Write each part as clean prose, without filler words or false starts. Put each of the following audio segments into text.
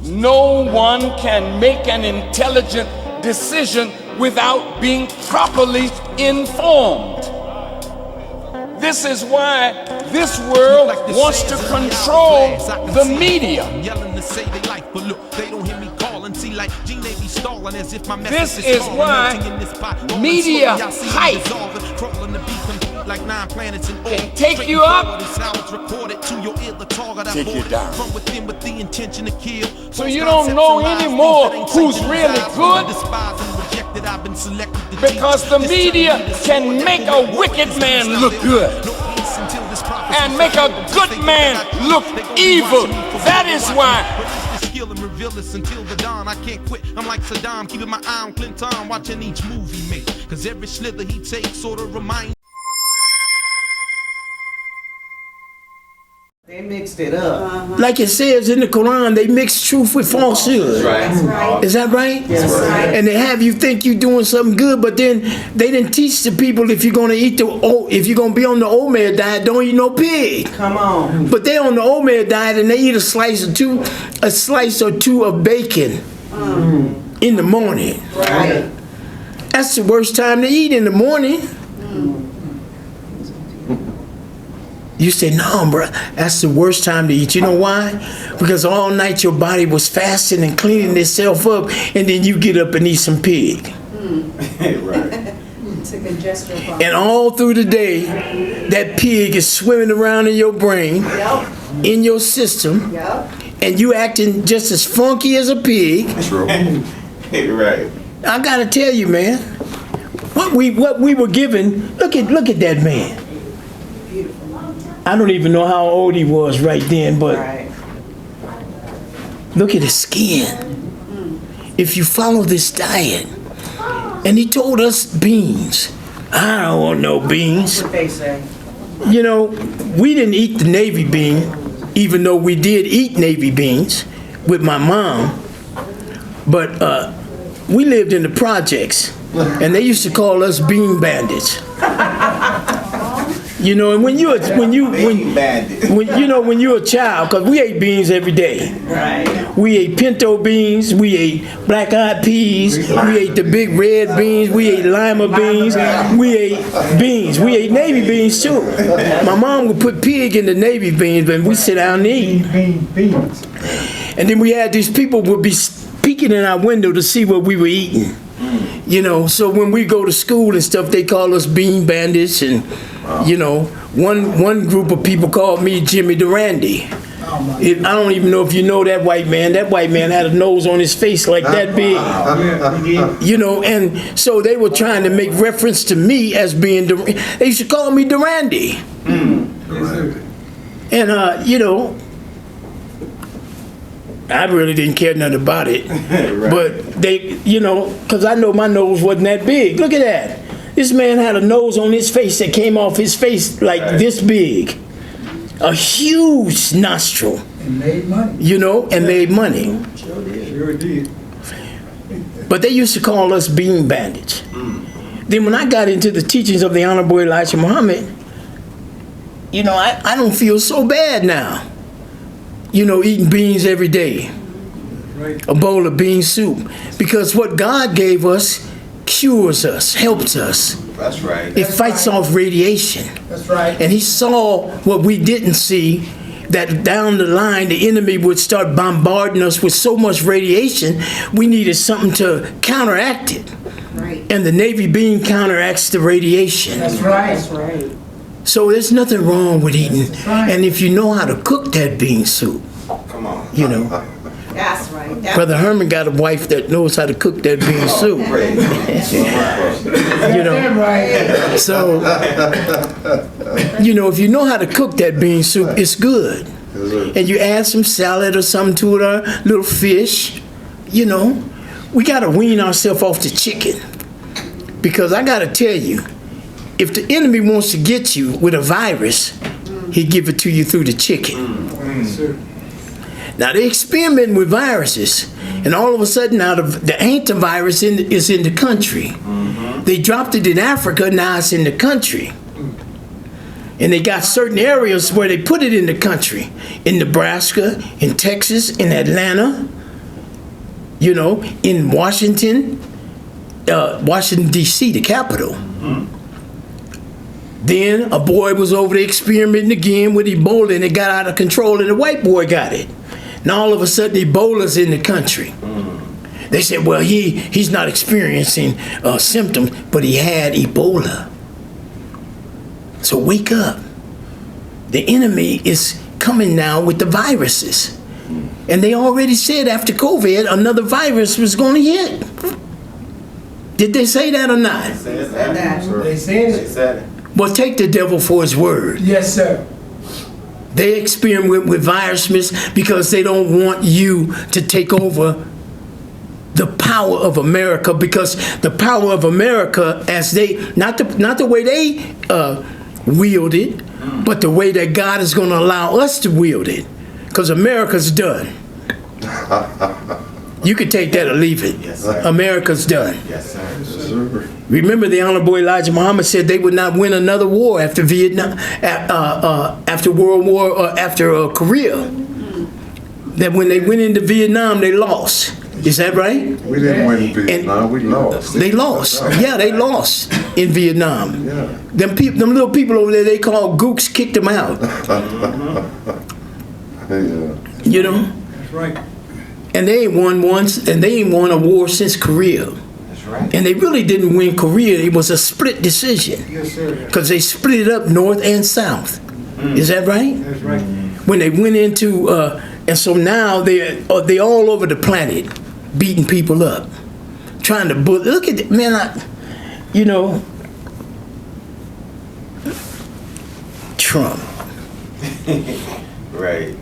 No one can make an intelligent decision without being properly informed. This is why this world wants to control the media. This is why media hype can take you up, take you down. So you don't know anymore who's really good, because the media can make a wicked man look good and make a good man look evil. That is why until the dawn, I can't quit. I'm like Saddam, keeping my eye on Clinton, watching each movie he makes. Cause every slither he takes sort of reminds. They mixed it up. Like it says in the Quran, they mix truth with falsehood. That's right. Is that right? Yes, right. And they have you think you're doing something good, but then they didn't teach the people if you're gonna eat if you're gonna be on the oatmeal diet, don't eat no pig. Come on. But they on the oatmeal diet and they eat a slice or two of bacon in the morning. Right. That's the worst time to eat, in the morning. You say, no, bro, that's the worst time to eat. You know why? Because all night your body was fasting and cleaning itself up, and then you get up and eat some pig. Right. And all through the day, that pig is swimming around in your brain, in your system, and you acting just as funky as a pig. True. Right. I gotta tell you, man, what we were given. Look at that man. I don't even know how old he was right then, but look at his skin. If you follow this diet, and he told us beans. I don't want no beans. What they say. You know, we didn't eat the Navy bean, even though we did eat Navy beans with my mom. But we lived in the projects, and they used to call us bean bandits. You know, and when you're a child, because we ate beans every day. Right. We ate pinto beans, we ate black-eyed peas, we ate the big red beans, we ate lima beans, we ate beans, we ate Navy beans too. My mom would put pig in the Navy beans, and we sit down and eat. And then we had these people would be peeking in our window to see what we were eating. You know, so when we go to school and stuff, they call us bean bandits, and you know, one group of people called me Jimmy Durandi. I don't even know if you know that white man. That white man had a nose on his face like that big. You know, and so they were trying to make reference to me as being, they used to call me Durandi. And, you know, I really didn't care nothing about it. But they, you know, because I know my nose wasn't that big. Look at that. This man had a nose on his face that came off his face like this big. A huge nostril. And made money. You know, and made money. Sure did. But they used to call us bean bandits. Then when I got into the teachings of the Honorable Elijah Muhammad, you know, I don't feel so bad now. You know, eating beans every day. A bowl of bean soup. Because what God gave us cures us, helps us. That's right. It fights off radiation. That's right. And he saw what we didn't see, that down the line the enemy would start bombarding us with so much radiation, we needed something to counteract it. Right. And the Navy bean counteracts the radiation. That's right. That's right. So there's nothing wrong with eating. Right. And if you know how to cook that bean soup, Come on. you know. That's right. Brother Herman got a wife that knows how to cook that bean soup. You know. So, you know, if you know how to cook that bean soup, it's good. And you add some salad or something to it, or a little fish, you know. We got to wean ourselves off the chicken. Because I got to tell you, if the enemy wants to get you with a virus, he'll give it to you through the chicken. Now they experiment with viruses, and all of a sudden now the antivirus is in the country. They dropped it in Africa, now it's in the country. And they got certain areas where they put it in the country. In Nebraska, in Texas, in Atlanta, you know, in Washington, Washington, D.C., the capital. Then a boy was over there experimenting again with Ebola, and it got out of control, and the white boy got it. Now all of a sudden, Ebola's in the country. They said, well, he's not experiencing symptoms, but he had Ebola. So wake up. The enemy is coming now with the viruses. And they already said after COVID, another virus was going to hit. Did they say that or not? They said it. Well, take the devil for his word. Yes, sir. They experiment with viruses because they don't want you to take over the power of America, because the power of America, as they, not the way they wield it, but the way that God is going to allow us to wield it, because America's done. You can take that or leave it. Yes, sir. America's done. Yes, sir. Remember, the Honorable Elijah Muhammad said they would not win another war after Vietnam, after World War, or after Korea. That when they went into Vietnam, they lost. Is that right? We didn't win Vietnam. We lost. They lost. Yeah, they lost in Vietnam. Yeah. Them little people over there, they call gooks, kicked them out. Yeah. You know? That's right. And they ain't won once, and they ain't won a war since Korea. That's right. And they really didn't win Korea. It was a split decision. Yes, sir. Because they split it up north and south. Is that right? That's right. When they went into, and so now they all over the planet, beating people up, trying to look at it, man. You know, Trump. Right.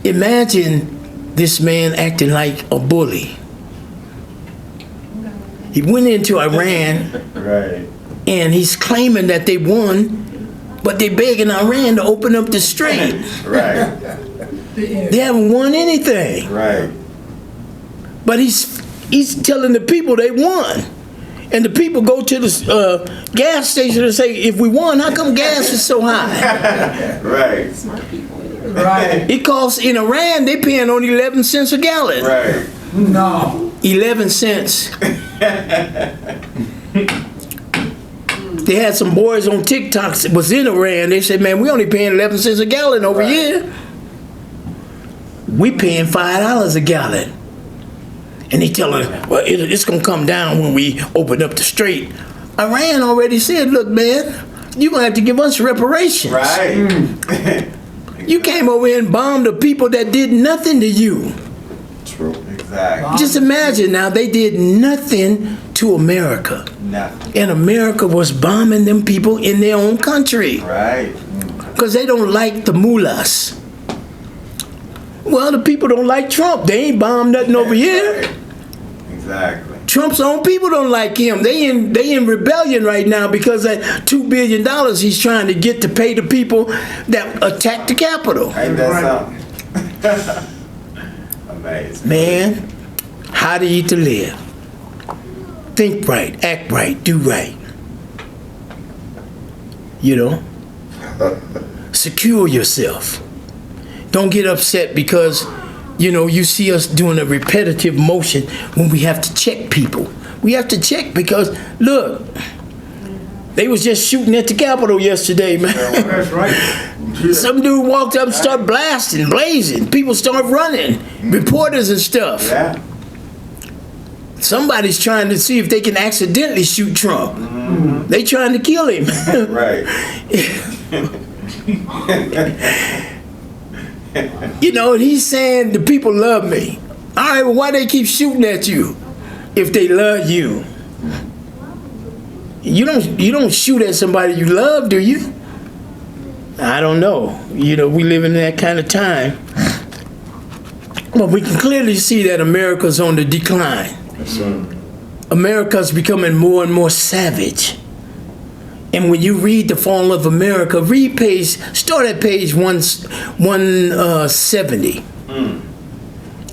Imagine this man acting like a bully. He went into Iran Right. and he's claiming that they won, but they begging Iran to open up the strait. Right. They haven't won anything. Right. But he's telling the people they won. And the people go to the gas station and say, if we won, how come gas is so high? Right. Right. It costs, in Iran, they paying only 11 cents a gallon. Right. No. 11 cents. They had some boys on TikTok that was in Iran. They said, man, we only paying 11 cents a gallon over here. We paying $5 a gallon. And they tell them, well, it's going to come down when we open up the strait. Iran already said, look, man, you're going to have to give us reparations. Right. You came over here and bombed the people that did nothing to you. True. Exactly. Just imagine now, they did nothing to America. Nothing. And America was bombing them people in their own country. Right. Because they don't like the mullahs. Well, the people don't like Trump. They ain't bombed nothing over here. Exactly. Trump's own people don't like him. They in rebellion right now because that $2 billion he's trying to get to pay the people that attacked the Capitol. Ain't that something? Amazing. Man, how to eat to live. Think right, act right, do right. You know? Secure yourself. Don't get upset because, you know, you see us doing a repetitive motion when we have to check people. We have to check because, look, they was just shooting at the Capitol yesterday, man. That's right. Some dude walked up and started blasting, blazing. People start running, reporters and stuff. Yeah. Somebody's trying to see if they can accidentally shoot Trump. They trying to kill him. Right. You know, and he's saying the people love me. All right, well, why they keep shooting at you if they love you? You don't shoot at somebody you love, do you? I don't know. You know, we live in that kind of time. But we can clearly see that America's on the decline. America's becoming more and more savage. And when you read The Fall of America, start at page 170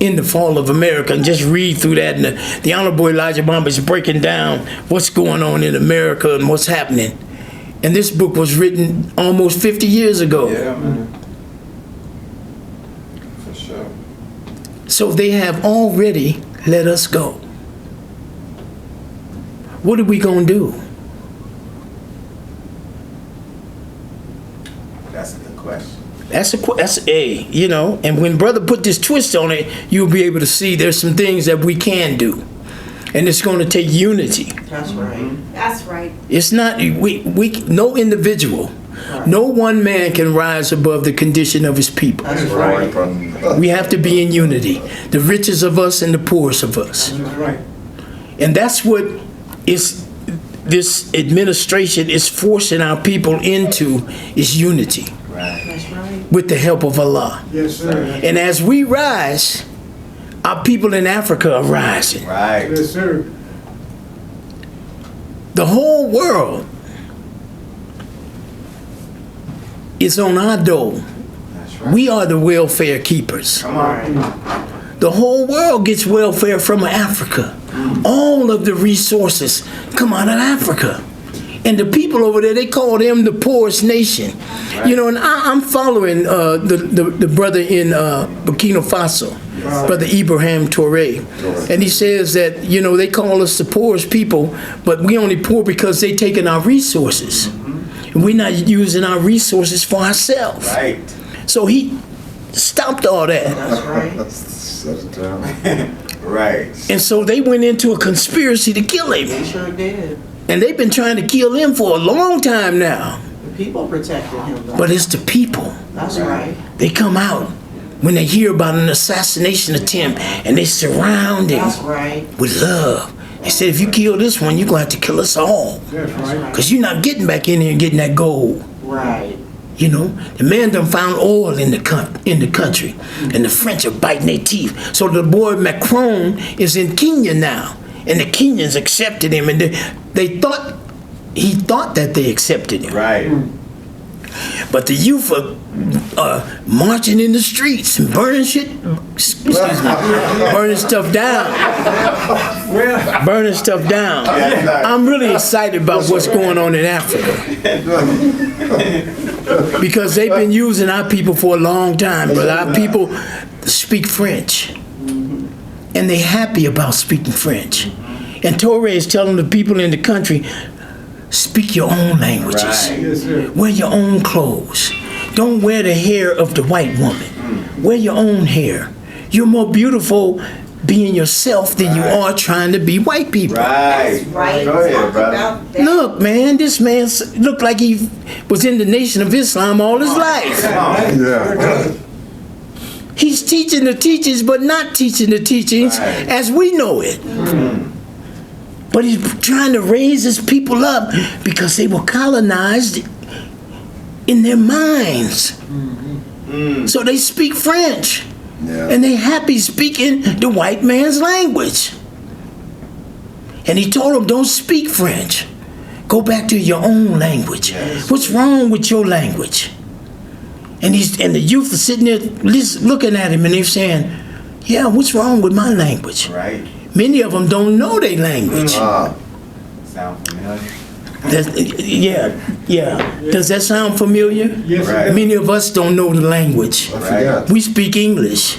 in The Fall of America, and just read through that. And the Honorable Elijah Muhammad is breaking down what's going on in America and what's happening. And this book was written almost 50 years ago. Yeah, man. For sure. So they have already let us go. What are we going to do? That's a good question. That's a, you know, and when brother put this twist on it, you'll be able to see there's some things that we can do. And it's going to take unity. That's right. That's right. It's not, no individual, no one man can rise above the condition of his people. That's Right. right. We have to be in unity. The richest of us and the poorest of us. That's right. And that's what this administration is forcing our people into, is unity Right. That's right. with the help of Allah. Yes, sir. And as we rise, our people in Africa are rising. Right. Yes, sir. The whole world is on our door. That's right. We are the welfare keepers. Come on. The whole world gets welfare from Africa. All of the resources come out of Africa. And the people over there, they call them the poorest nation. Right. You know, and I'm following the brother in Burkina Faso, Brother Ibrahim Touré. And he says that, you know, they call us the poorest people, but we only poor because they taking our resources. And we're not using our resources for ourselves. Right. So he stopped all that. That's right. Set it down. Right. And so they went into a conspiracy to kill him. They sure did. And they've been trying to kill him for a long time now. The people protected him, though. But it's the people. That's right. They come out when they hear about an assassination attempt and they surround him That's right. with love. They said, if you kill this one, you're going to have to kill us all. That's right. Because you're not getting back in here and getting that gold. Right. You know, the man done found oil in the country, and the French are biting their teeth. So the boy Macron is in Kenya now, and the Kenyans accepted him, and he thought that they accepted him. Right. But the youth are marching in the streets and burning shit, burning stuff down. Burning stuff down. I'm really excited about what's going on in Africa. Because they've been using our people for a long time, but our people speak French. And they're happy about speaking French. And Torre is telling the people in the country, speak your own languages. Right. Yes, sir. Wear your own clothes. Don't wear the hair of the white woman. Wear your own hair. You're more beautiful being yourself than you are trying to be white people. Right. That's right. Go ahead, Talk brother. about that. Look, man, this man looked like he was in the Nation of Islam all his life. Come on. Yeah. He's teaching the teachings, but not teaching the teachings Right. as we know it. But he's trying to raise his people up because they were colonized in their minds. So they speak French. Yeah. And they happy speaking the white man's language. And he told them, don't speak French. Go back to your own language. Yes. What's wrong with your language? And the youth are sitting there looking at him and they're saying, yeah, what's wrong with my language? Right. Many of them don't know their language. Sound familiar? Yeah. Does that sound familiar? Yes, sir. Right. Many of us don't know the language. I forgot. We speak English.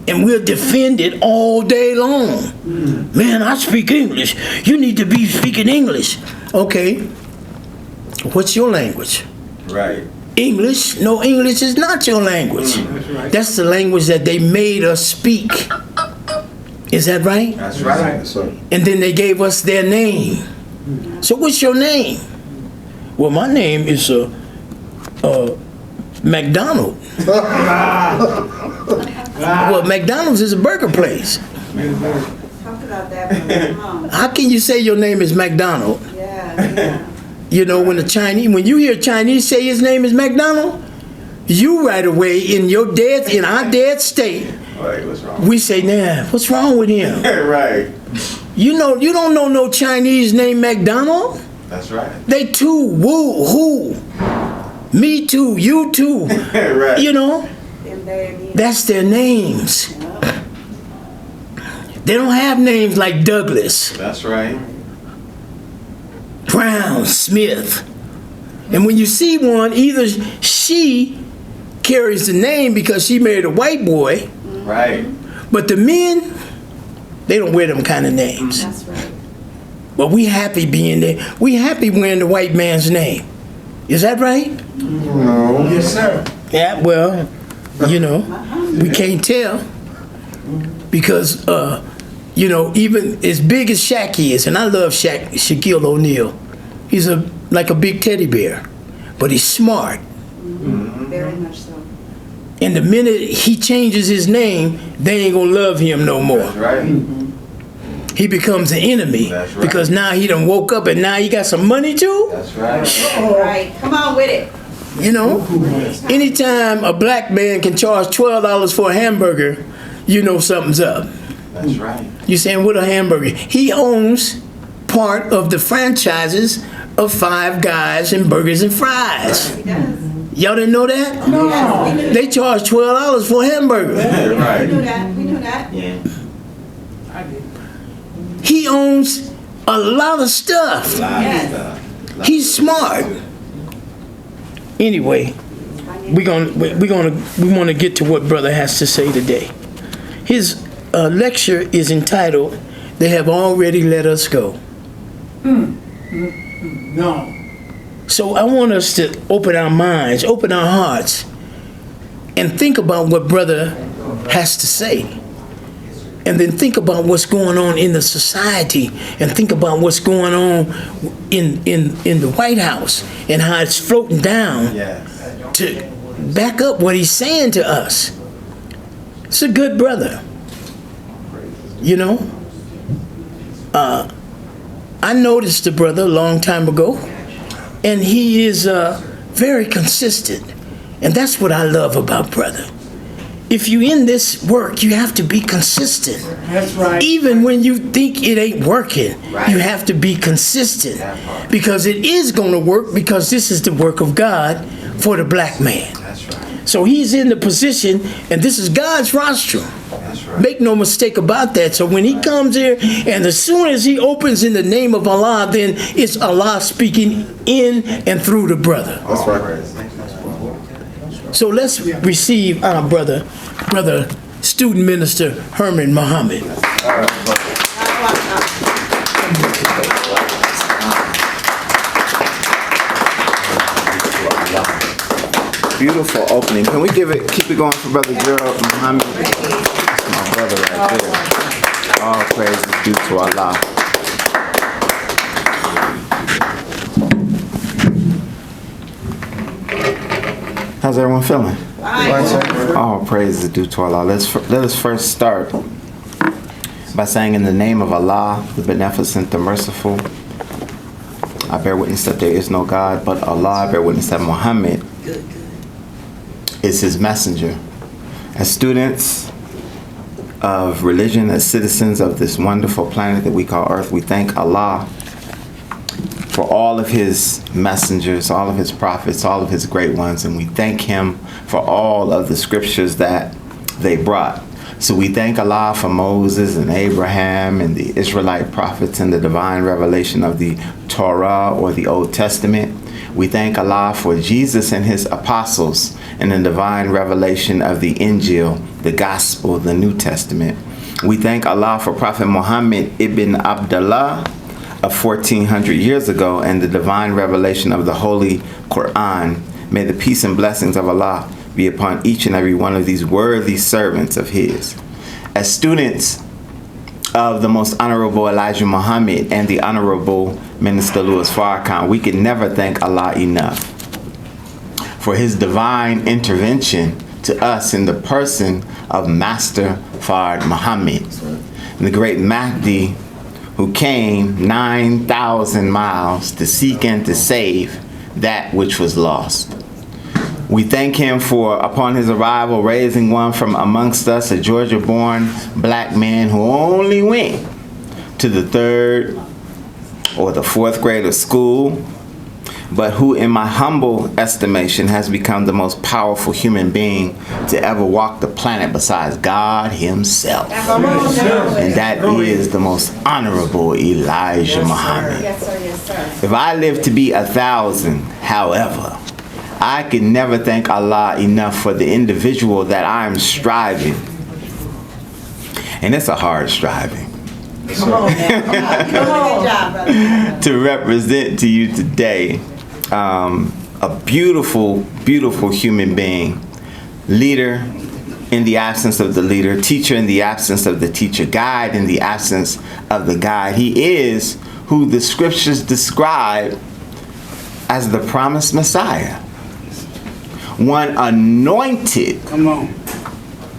And we'll defend it all day long. Man, I speak English. You need to be speaking English. Okay. What's your language? Right. English? No, English is not your language. That's right. That's the language that they made us speak. Is that right? That's right. Yes, sir. And then they gave us their name. So what's your name? Well, my name is McDonald. Well, McDonald's is a burger place. Talk about that when we come on. How can you say your name is McDonald? Yeah. You know, when when you hear Chinese say his name is McDonald, you right away in our dead state, Right. What's wrong? we say, nah, what's wrong with him? Right. You don't know no Chinese named McDonald. That's right. They too, woo, who, me too, you too. Right. You know, Them there again. that's their names. They don't have names like Douglas, That's right. Brown, Smith. And when you see one, either she carries the name because she married a white boy, Right. but the men, They don't wear them kind of names. That's right. But we happy being there. We happy wearing the white man's name. Is that right? No. Yes, sir. Yeah, well, you know, we can't tell. Because, you know, even as big as Shaq is, and I love Shaquille O'Neal, he's like a big teddy bear. But he's smart. Very much so. And the minute he changes his name, they ain't gonna love him no more. That's right. He becomes an enemy. That's right. Because now he done woke up and now he got some money too. That's right. All right. Come on with it. You know, anytime a black man can charge $12 for a hamburger, you know something's up. That's right. You saying what a hamburger? He owns part of the franchises of Five Guys and Burgers and Fries. He does. Y'all didn't know that? No. They charge $12 for a hamburger. We Right. knew that. We knew that. Yeah. He owns a lot of stuff. Yes. He's smart. Anyway, we want to get to what brother has to say today. His lecture is entitled, "They Have Already Let Us Go." No. So I want us to open our minds, open our hearts, and think about what brother has to say. And then think about what's going on in the society, and think about what's going on in the White House and how it's floating down Yes. to back up what he's saying to us. It's a good brother. You know? I noticed the brother a long time ago, and he is very consistent. And that's what I love about brother. If you in this work, you have to be consistent. That's right. Even when you think it ain't working, Right. you have to be consistent. Because it is going to work, because this is the work of God for the black man. That's right. So he's in the position, and this is God's rostrum. That's right. Make no mistake about that. So when he comes here, and as soon as he opens in the name of Allah, then it's Allah speaking in and through the brother. That's right. So let's receive our brother student minister Herman Muhammad. Beautiful opening. Can we keep it going for Brother Gerald Muhammad? That's my brother right there. All praise is due to Allah. How's everyone feeling? All praise is due to Allah. Let us first start by saying, in the name of Allah, the Beneficent, the Merciful, I bear witness that there is no God but Allah. I bear witness that Muhammad is his messenger. As students of religion, as citizens of this wonderful planet that we call Earth, we thank Allah for all of his messengers, all of his prophets, all of his great ones, and we thank him for all of the scriptures that they brought. So we thank Allah for Moses and Abraham and the Israelite prophets and the divine revelation of the Torah or the Old Testament. We thank Allah for Jesus and his apostles and the divine revelation of the Injil, the Gospel, the New Testament. We thank Allah for Prophet Muhammad ibn Abdullah of 1400 years ago and the divine revelation of the Holy Quran. May the peace and blessings of Allah be upon each and every one of these worthy servants of his. As students of the most honorable Elijah Muhammad and the honorable Minister Louis Farrakhan, we can never thank Allah enough for his divine intervention to us in the person of Master Fard Muhammad, the great Mahdi, who came 9,000 miles to seek and to save that which was lost. We thank him for, upon his arrival, raising one from amongst us, a Georgia-born black man who only went to the 3rd or the 4th grade of school, but who, in my humble estimation, has become the most powerful human being to ever walk the planet besides God himself. And that is the most honorable Elijah Muhammad. Yes, sir. Yes, sir. If I live to be 1,000, however, I can never thank Allah enough for the individual that I am striving. And it's a hard striving. Come on now. Come on. Good job, brother. to represent to you today a beautiful, beautiful human being, leader in the absence of the leader, teacher in the absence of the teacher, guide in the absence of the guide. He is who the scriptures describe as the promised Messiah. One anointed. Come on.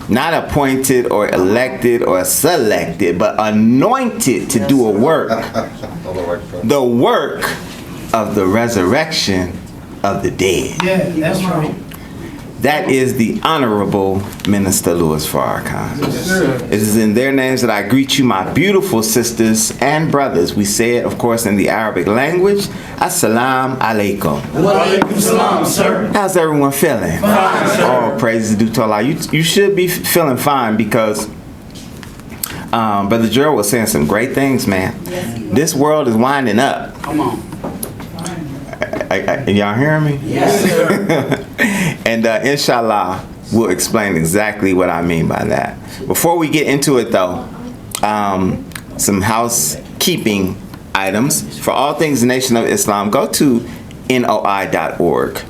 Not appointed or elected or selected, but anointed to do a work. The work of the resurrection of the dead. Yeah, that's right. That is the Honorable Minister Louis Farrakhan. It is in their names that I greet you, my beautiful sisters and brothers. We say it, of course, in the Arabic language. Assalamu alaikum. Walaikum salam, sir. How's everyone feeling? Fine, sir. All praises due to Allah. You should be feeling fine because Brother Gerald was saying some great things, man. This world is winding up. Come on. Y'all hearing me? Yes, sir. And inshallah, we'll explain exactly what I mean by that. Before we get into it though, some housekeeping items. For all things Nation of Islam, go to noi.org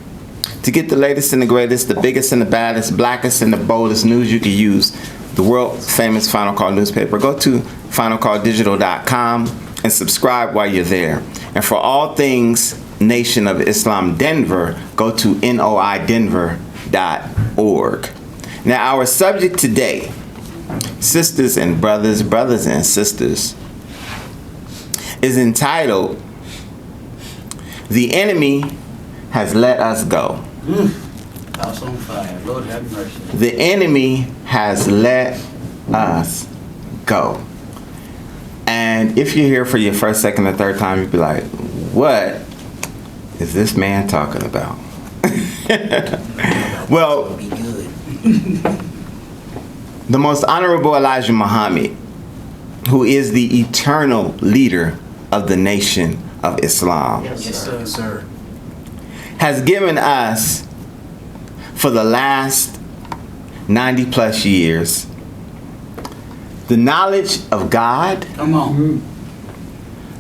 to get the latest and the greatest, the biggest and the baddest, blackest and the boldest news you can use. The world famous Final Call newspaper. Go to finalcalldigital.com and subscribe while you're there. And for all things Nation of Islam Denver, go to noidenver.org. Now, our subject today, sisters and brothers, brothers and sisters, is entitled, The Enemy Has Let Us Go. House on fire. Lord have mercy. The enemy has let us go. And if you're here for your first, second, or third time, you'd be like, what is this man talking about? Well, Be good. the most honorable Elijah Muhammad, who is the eternal leader of the Nation of Islam, Yes, sir. has given us, for the last 90 plus years, the knowledge of God, Come on.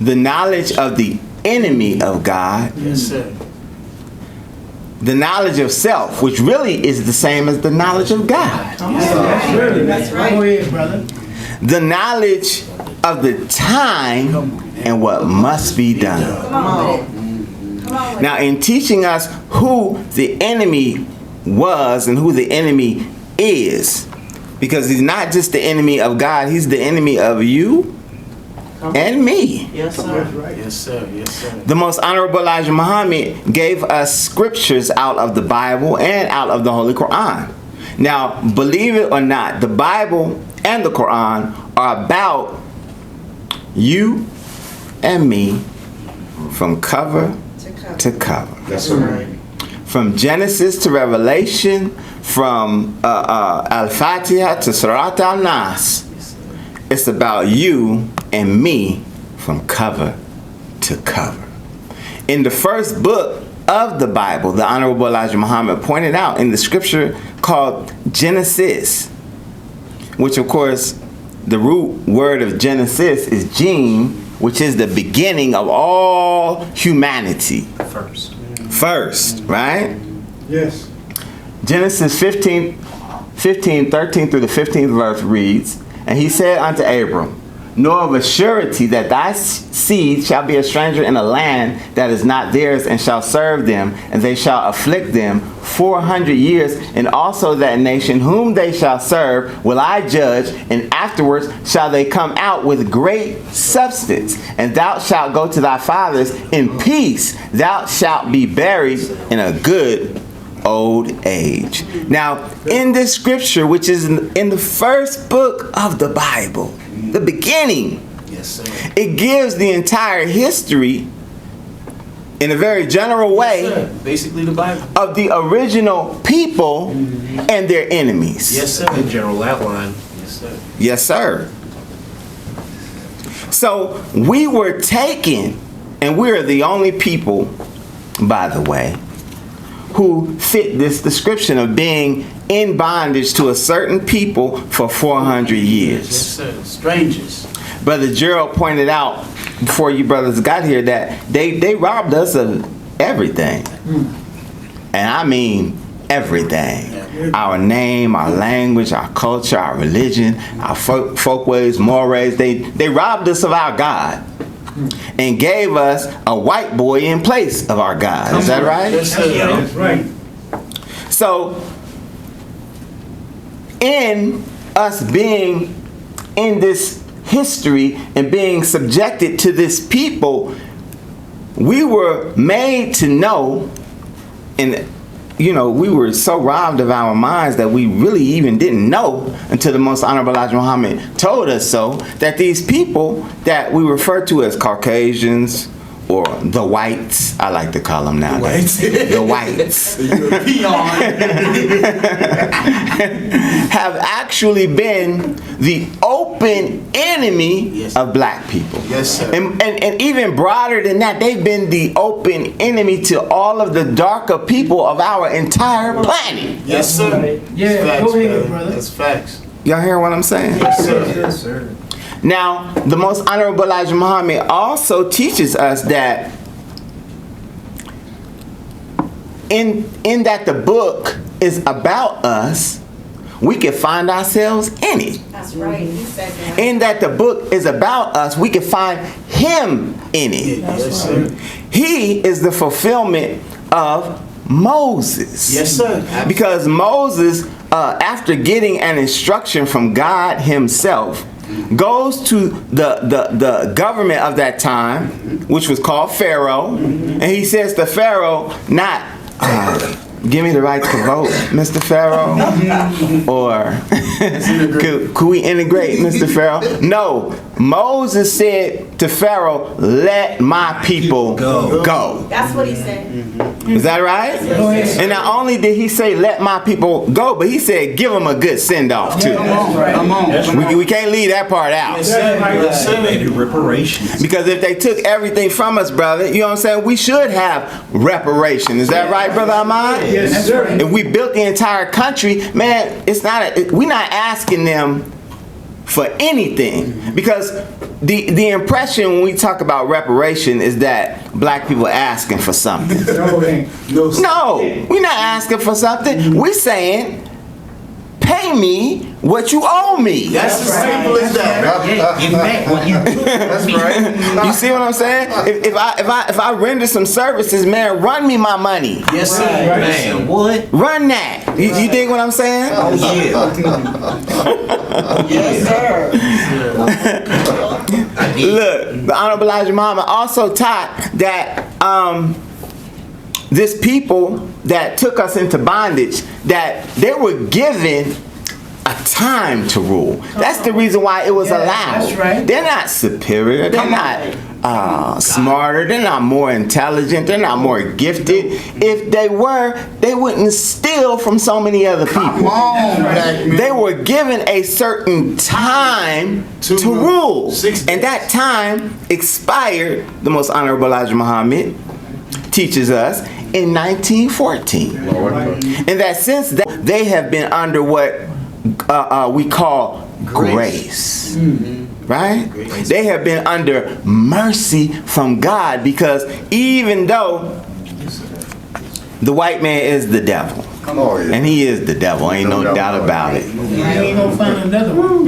the knowledge of the enemy of God, Yes, sir. the knowledge of self, which really is the same as the knowledge of God, That's right. Go ahead, brother. the knowledge of the time and what must be done. Come on with it. Come on with Now, in teaching us who the enemy was and who the enemy is, because he's not just the enemy of God, he's the enemy of you and me. Yes, sir. Yes, sir. Yes, sir. The most honorable Elijah Muhammad gave us scriptures out of the Bible and out of the Holy Quran. Now, believe it or not, the Bible and the Quran are about you and me from cover to cover. That's right. From Genesis to Revelation, from Al-Fatiha to Surat Al-Nas. It's about you and me from cover to cover. In the first book of the Bible, the Honorable Elijah Muhammad pointed out in the scripture called Genesis, which of course the root word of Genesis is Gene, which is the beginning of all humanity. First, right? Yes. Genesis 15, 13 through the 15th verse reads, And he said unto Abram, Know of a surety that thy seed shall be a stranger in a land that is not theirs, and shall serve them, and they shall afflict them 400 years, and also that nation whom they shall serve will I judge, and afterwards shall they come out with great substance, and thou shalt go to thy fathers in peace, thou shalt be buried in a good old age. Now, in this scripture, which is in the first book of the Bible, the beginning, Yes, sir. it gives the entire history in a very general way Sir. Basically the Bible. of the original people and their enemies. Yes, sir. The general outline. Yes, sir. Yes, sir. So we were taken, and we're the only people, by the way, who fit this description of being in bondage to a certain people for 400 Yes, years. sir. Strangers. Brother Gerald pointed out before you brothers got here that they robbed us of everything. And I mean everything. Our name, our language, our culture, our religion, our folkways, mores. They robbed us of our God and gave us a white boy in place of our God. Is that right? That's right. So, in us being in this history and being subjected to this people, we were made to know, and we were so robbed of our minds that we really even didn't know until the Most Honorable Elijah Muhammad told us so, that these people that we refer to as Caucasians, or the whites, I like to call them now. The whites. Have actually been the open enemy of black people. Yes, sir. And even broader than that, they've been the open enemy to all of the darker people of our entire planet. Yes, sir. Yeah, Facts, go ahead, brother. That's facts. Y'all hear what I'm saying? Yes, sir. Yes, sir. Now, the Most Honorable Elijah Muhammad also teaches us that in that the book is about us, we can find ourselves in it. That's right. He said that. In that the book is about us, we can find him in it. Yes, sir. He is the fulfillment of Moses. Yes, sir. Because Moses, after getting an instruction from God himself, goes to the government of that time, which was called Pharaoh, and he says to Pharaoh, not give me the right to vote, Mr. Pharaoh, or could we integrate, Mr. Pharaoh? No, Moses said to Pharaoh, let my people go. That's what he said. Is that right? And not only did he say let my people go, but he said give them a good send off too. Come on. We can't leave that part out. Yes, sir. Yes, sir. Reparations. Because if they took everything from us, brother, you know what I'm saying, we should have reparation. Is that right, Brother Ahmad? Yes, sir. If we built the entire country, man, we're not asking them for anything, because the impression when we talk about reparation is that black people are asking for something. No, we're not asking for something. We're saying, pay me what you owe me. That's as simple as that. Give back what you That's right. You see what I'm saying? If I render some services, man, run me my money. Yes, sir. Man, what? Run that. You dig what I'm saying? Oh, yeah. Yes, sir. Look, the Honorable Elijah Muhammad also taught that this people that took us into bondage, that they were given a time to rule. That's the reason why it was allowed. That's right. They're not superior. They're not smarter. They're not more intelligent. They're not more gifted. If they were, they wouldn't steal from so many other people. Come on, black man. They were given a certain time to rule. 6 days. And that time expired, the Most Honorable Elijah Muhammad teaches us, in 1914. And that since then, they have been under what we call grace. Right? They have been under mercy from God, because even though the white man is the devil, Oh, yeah. and he is the devil, ain't no doubt about it. You ain't gonna find another one.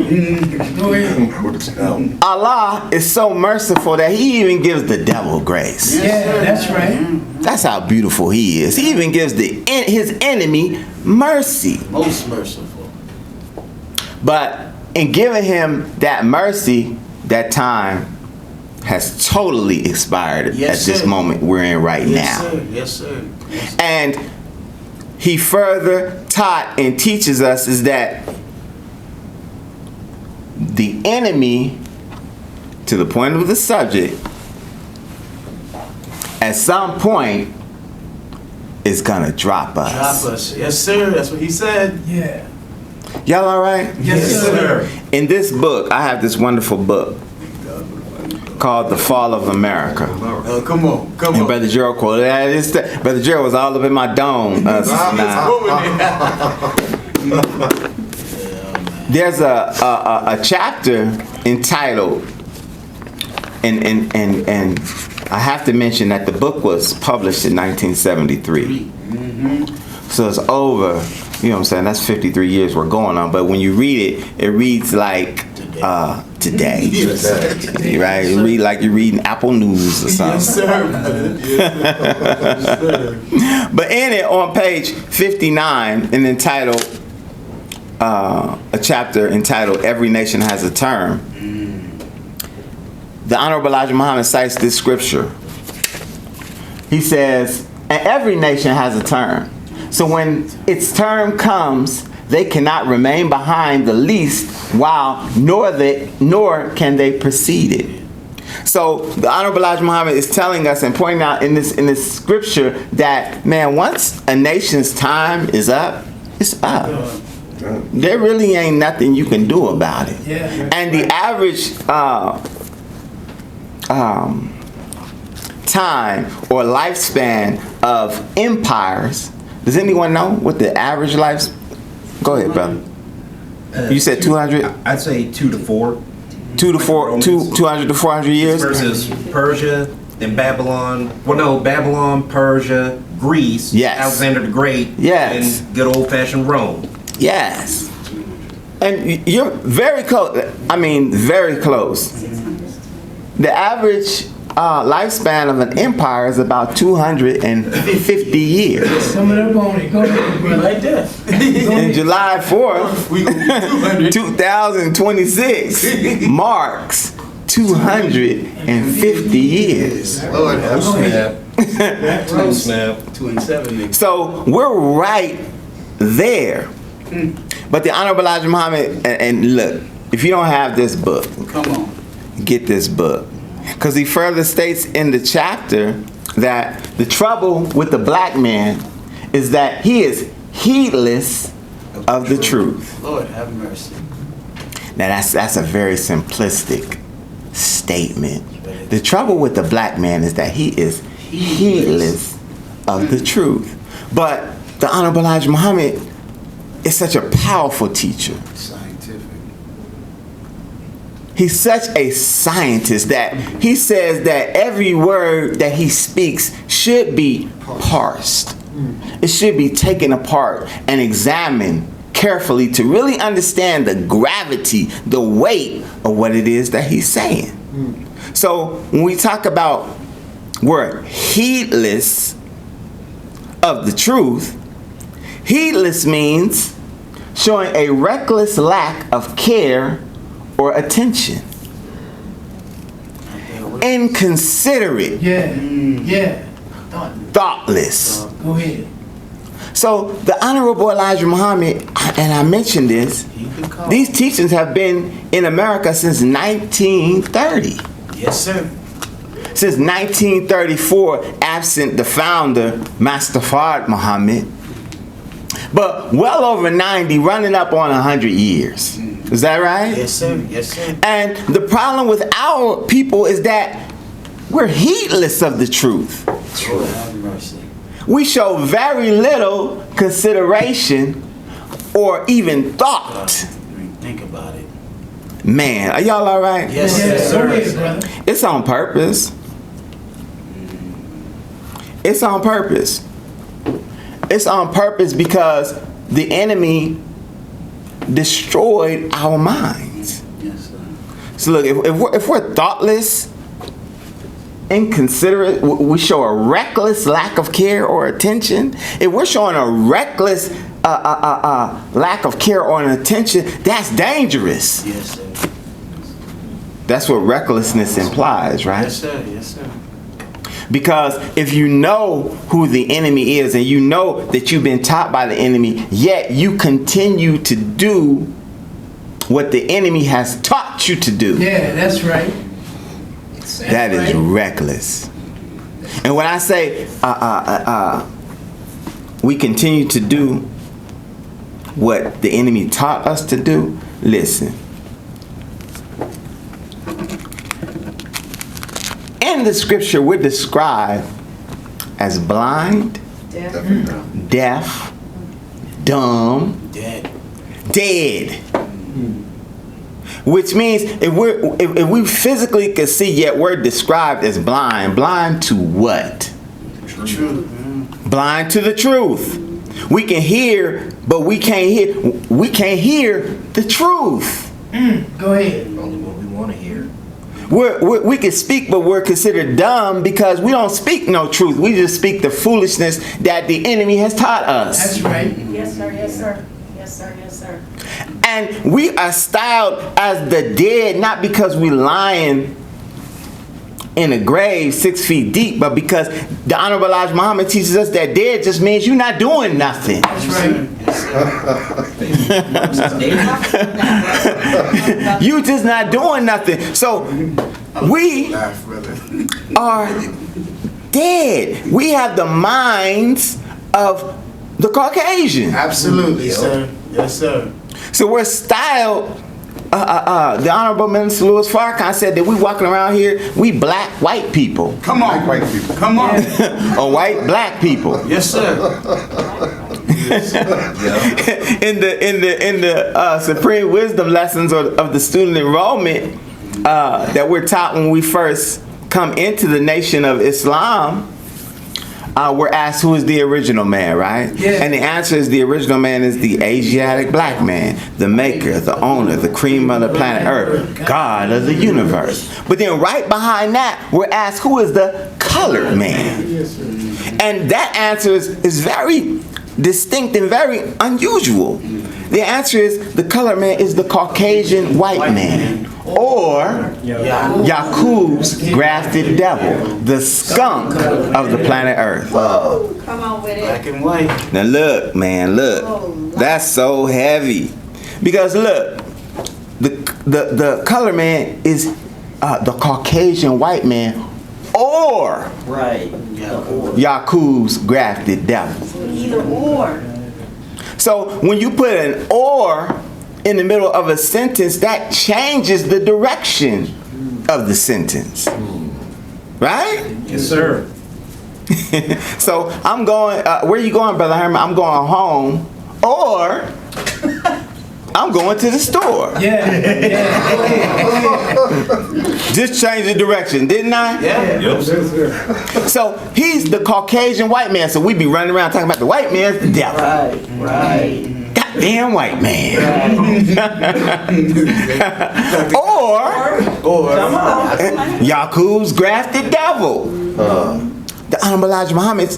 Go ahead. Allah is so merciful that he even gives the devil grace. Yeah, that's right. That's how beautiful he is. He even gives his enemy mercy. Most merciful. But in giving him that mercy, that time has totally expired Yes, at this sir. moment we're in right Yes, now. sir. Yes, sir. Yes, sir. And he further taught and teaches us is that the enemy, to the point of the subject, at some point is gonna drop us. Drop us. Yes, sir. That's what he said. Yeah. Y'all all right? Yes, sir. In this book, I have this wonderful book called The Fall of America. Come on. Come And on. Brother Gerald quoted that. Brother Gerald was all up in my dome. There's a chapter entitled and I have to mention that the book was published in 1973. So it's over, you know what I'm saying, that's 53 years we're going on. But when you read it, it reads like today. Right? You read like you're reading Apple News or something. Yes, sir. Yes, sir. But in it, on page 59, and entitled, a chapter entitled "Every Nation Has a Term," the Honorable Elijah Muhammad cites this scripture. He says, "And every nation has a term. So when its term comes, they cannot remain behind the least while nor can they precede it." So the Honorable Elijah Muhammad is telling us and pointing out in this scripture that, man, once a nation's time is up, it's up. There really ain't nothing you can do about it. And the average time or lifespan of empires, does anyone know what the average life? Go ahead, brother. You said 200? I'd say 2 to 4. 200 to 400 years? Versus Persia, then Babylon. Well, no, Babylon, Persia, Greece, Yes. Alexander the Great, Yes. and good old-fashioned Rome. Yes. And you're very close. I mean, very close. The average lifespan of an empire is about 250 years. Coming up on it. Go ahead, brother. Like that. And July 4th, We gonna be 200. 2026 marks 250 years. Lord, have Snap. Snap. 2 and 7 niggas. So we're right there. But the Honorable Elijah Muhammad, and look, if you don't have this book, Come on. get this book. Because he further states in the chapter that the trouble with the black man is that he is heedless of the truth. Lord, have mercy. Now that's a very simplistic statement. The trouble with the black man is that he is heedless of the truth. But the Honorable Elijah Muhammad is such a powerful teacher. Scientific. He's such a scientist that he says that every word that he speaks should be parsed. It should be taken apart and examined carefully to really understand the gravity, the weight of what it is that he's saying. So when we talk about we're heedless of the truth, heedless means showing a reckless lack of care or attention. Inconsiderate. Yeah. Thoughtless. Go ahead. So the Honorable Elijah Muhammad, and I mentioned this, these teachings have been in America since 1930. Yes, sir. Since 1934, absent the founder, Master Hart Muhammad. But well over 90, running up on 100 years. Is that right? Yes, sir. Yes, sir. And the problem with our people is that we're heedless of the truth. Lord, have mercy. We show very little consideration or even thought. Think about it. Man, are y'all all right? Yes, Go ahead, sir. brother. It's on purpose. It's on purpose. It's on purpose because the enemy destroyed our minds. Yes, sir. So look, if we're thoughtless, inconsiderate, we show a reckless lack of care or attention. If we're showing a reckless lack of care or attention, that's dangerous. Yes, sir. That's what recklessness implies, right? Yes, sir. Yes, sir. Because if you know who the enemy is and you know that you've been taught by the enemy, yet you continue to do what the enemy has taught you to do, Yeah, that's right. that is reckless. And when I say we continue to do what the enemy taught us to do, listen. In the scripture, we're described as blind, deaf, dumb, Dead. dead. Which means if we physically can see, yet we're described as blind. Blind to what? Truth. Blind to the truth. We can hear, but we can't hear. We can't hear the truth. Go ahead. Only what we want to hear. We can speak, but we're considered dumb because we don't speak no truth. We just speak the foolishness that the enemy has taught us. That's right. Yes, sir. Yes, sir. Yes, sir. Yes, sir. And we are styled as the dead, not because we lying in a grave 6 feet deep, but because the Honorable Elijah Muhammad teaches us that dead just means you're not doing nothing. That's right. You just not doing nothing. So we are dead. We have the minds of the Caucasian. Absolutely, sir. Yes, sir. So we're styled. The Honorable Minister Louis Farrakhan said that we walking around here, we black white people. Come on. White people. Come on. Or white black people. Yes, sir. in the supreme wisdom lessons of the student enrollment that we're taught when we first come into the nation of Islam, we're asked who is the original man, right? Yeah. And the answer is the original man is the Asiatic black man, the maker, the owner, the cream of the planet Earth, God of the universe. But then right behind that, we're asked who is the colored man. And that answer is very distinct and very unusual. The answer is the colored man is the Caucasian white man, or Yakub's grafted devil, the skunk of the planet Earth. Come on with Black it. and white. Now look, man, look. That's so heavy. Because look, the color man is the Caucasian white man, or Right. Yakub's grafted devil. Either or. So when you put an or in the middle of a sentence, that changes the direction of the sentence. Right? Yes, sir. So I'm going, where you going, Brother Herman? I'm going home, or I'm going to the store. Yeah. Just change the direction, didn't I? Yeah. Yep. So he's the Caucasian white man, so we be running around talking about the white man's the devil. Right. Goddamn white man. Or Yakub's grafted devil. The Honorable Elijah Muhammad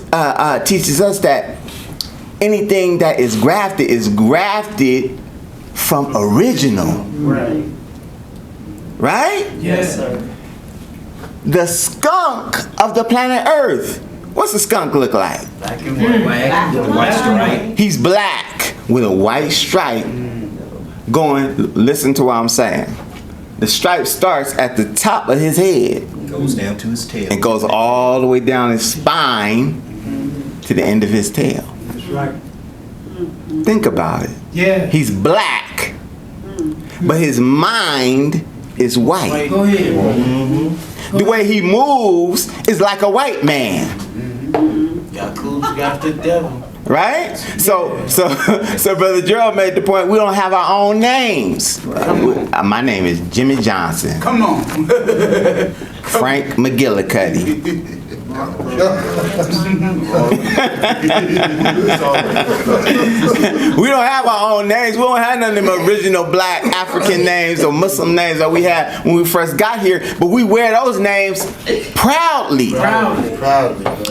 teaches us that anything that is grafted from original. Right. Right? Yes, sir. The skunk of the planet Earth. What's the skunk look like? Black and white. Black The and white stripe. He's black with a white stripe going, listen to what I'm saying. The stripe starts at the top of his head Goes down to his tail. and goes all the way down his spine to the end of his tail. That's right. Think about it. Yeah. He's black, but his mind is white. Go ahead. The way he moves is like a white man. Yakub's got the devil. Right? So Brother Gerald made the point, we don't have our own names. My name is Jimmy Johnson. Come on. Frank McGillicuddy. We don't have our own names. We don't have none of them original black African names or Muslim names that we had when we first got here, but we wear those names proudly. Proudly.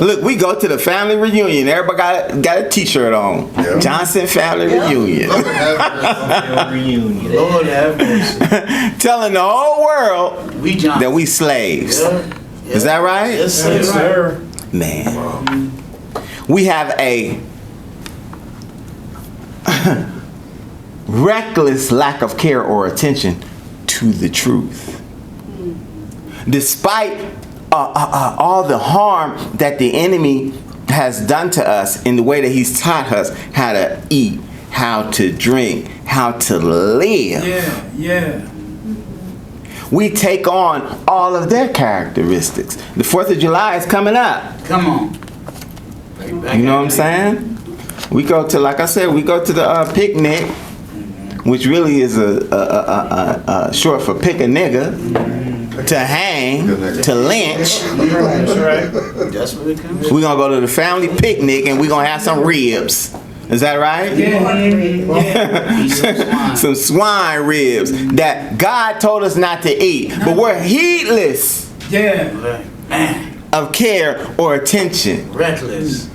Look, we go to the family reunion. Everybody got a t-shirt on. Yeah. Johnson Family Reunion. Reunion. Lord have mercy. Telling the whole world We Johnson. that we slaves. Yeah. Is that right? Yes, sir. Yes, sir. Man. We have a reckless lack of care or attention to the truth. Despite all the harm that the enemy has done to us in the way that he's taught us how to eat, how to drink, how to live. Yeah. We take on all of their characteristics. The 4th of July is coming up. Come on. You know what I'm saying? We go to, like I said, we go to the picnic which really is a short for pick a nigga, to hang, to lynch. That's what it comes. We're gonna go to the family picnic and we're gonna have some ribs. Is that right? Some swine ribs that God told us not to eat, but we're heedless of care or attention. Reckless.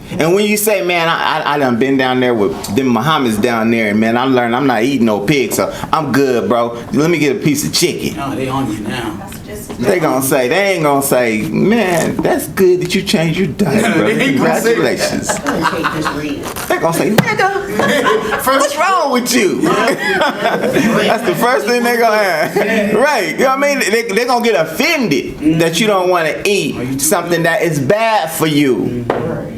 And when you say, man, I done been down there with them Muhammad's down there, and man, I learned I'm not eating no pig, so I'm good, bro. Let me get a piece of chicken. No, they on you now. They ain't gonna say, man, that's good that you changed your diet, bro. Congratulations. They gonna say, nigga, what's wrong with you? That's the first thing they gonna ask. Right. You know what I mean? They gonna get offended that you don't want to eat something that is bad for you.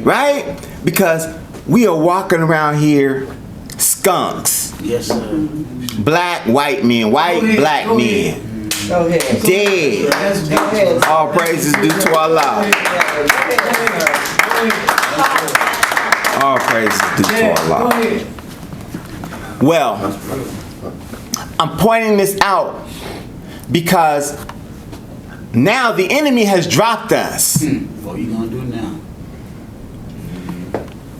Right? Because we are walking around here skunks. Yes, sir. Black, white men, white, black men. Dead. All praises due to Allah. All praises due to Allah. Well, I'm pointing this out because now the enemy has dropped us. What are you gonna do now?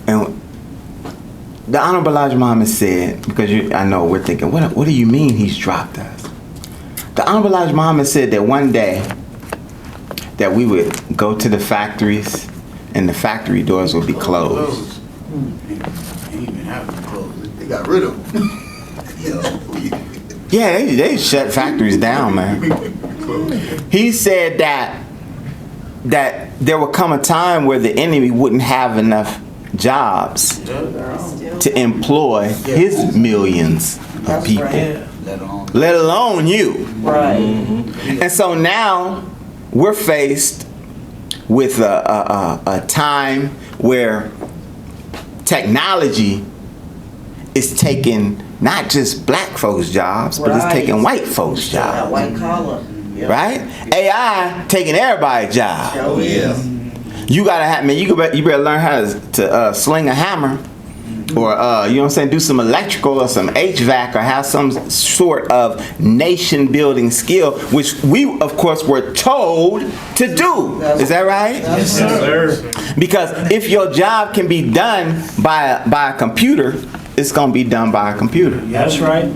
And the Honorable Elijah Muhammad said, because I know we're thinking, what do you mean he's dropped us? The Honorable Elijah Muhammad said that one day that we would go to the factories and the factory doors would be closed. They ain't even have to close. They got rid of them. Yeah, they shut factories down, man. He said that there would come a time where the enemy wouldn't have enough jobs to employ his millions of people, let alone you. Right. And so now we're faced with a time where technology is taking not just black folks' jobs, but it's taking white folks' jobs. White collar. Right? AI taking everybody's job. Oh, yeah. You gotta have, man, you better learn how to sling a hammer, or you know what I'm saying, do some electrical or some HVAC, or have some sort of nation building skill, which we of course were told to do. Is that right? Yes, sir. Because if your job can be done by a computer, it's gonna be done by a computer. That's right.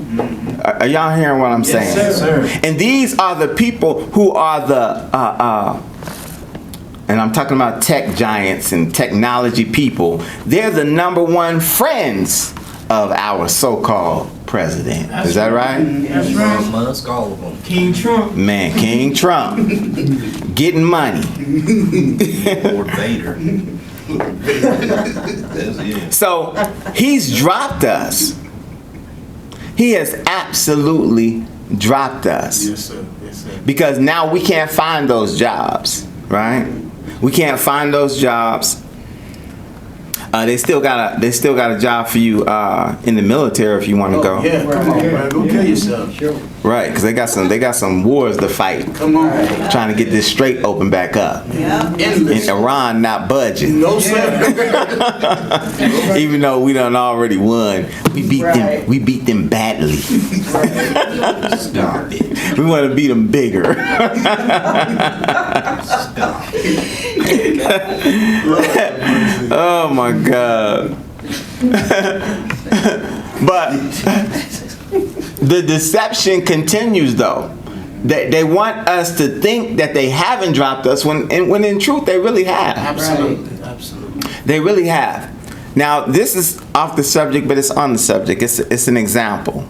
Are y'all hearing what I'm saying? Yes, sir. And these are the people who are the and I'm talking about tech giants and technology people. They're the #1 friends of our so-called president. Is that right? That's right. Musk, all of them. King Trump. Man, King Trump getting money. Lord Vader. That's it. So he's dropped us. He has absolutely dropped us. Yes, sir. Yes, sir. Because now we can't find those jobs, right? We can't find those jobs. They still got a job for you in the military if you want to go. Yeah, come on, man. Go kill yourself. Right, because they got some wars to fight. Come on. Trying to get this Strait open back up. Yeah. Endless. And Iran not budging. No, sir. Even though we done already won. We beat them badly. Stop it. We want to beat them bigger. Stop it. Oh my God. But the deception continues though. They want us to think that they haven't dropped us when in truth they really have. Absolutely. Absolutely. They really have. Now this is off the subject, but it's on the subject. It's an example.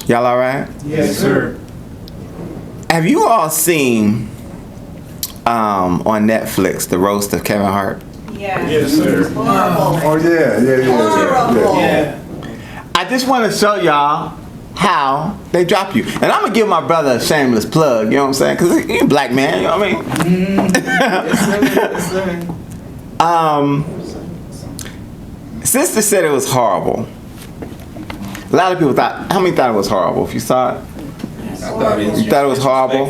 Y'all all right? Yes, sir. Have you all seen on Netflix the roast of Kevin Hart? Yeah. Yes, sir. Horrible. Oh yeah. Horrible. Yeah. I just want to show y'all how they drop you. And I'm going to give my brother a shameless plug, you know what I'm saying? Because he's a black man, you know what I mean? Sister said it was horrible. A lot of people thought, how many thought it was horrible? If you saw it? You thought it was horrible?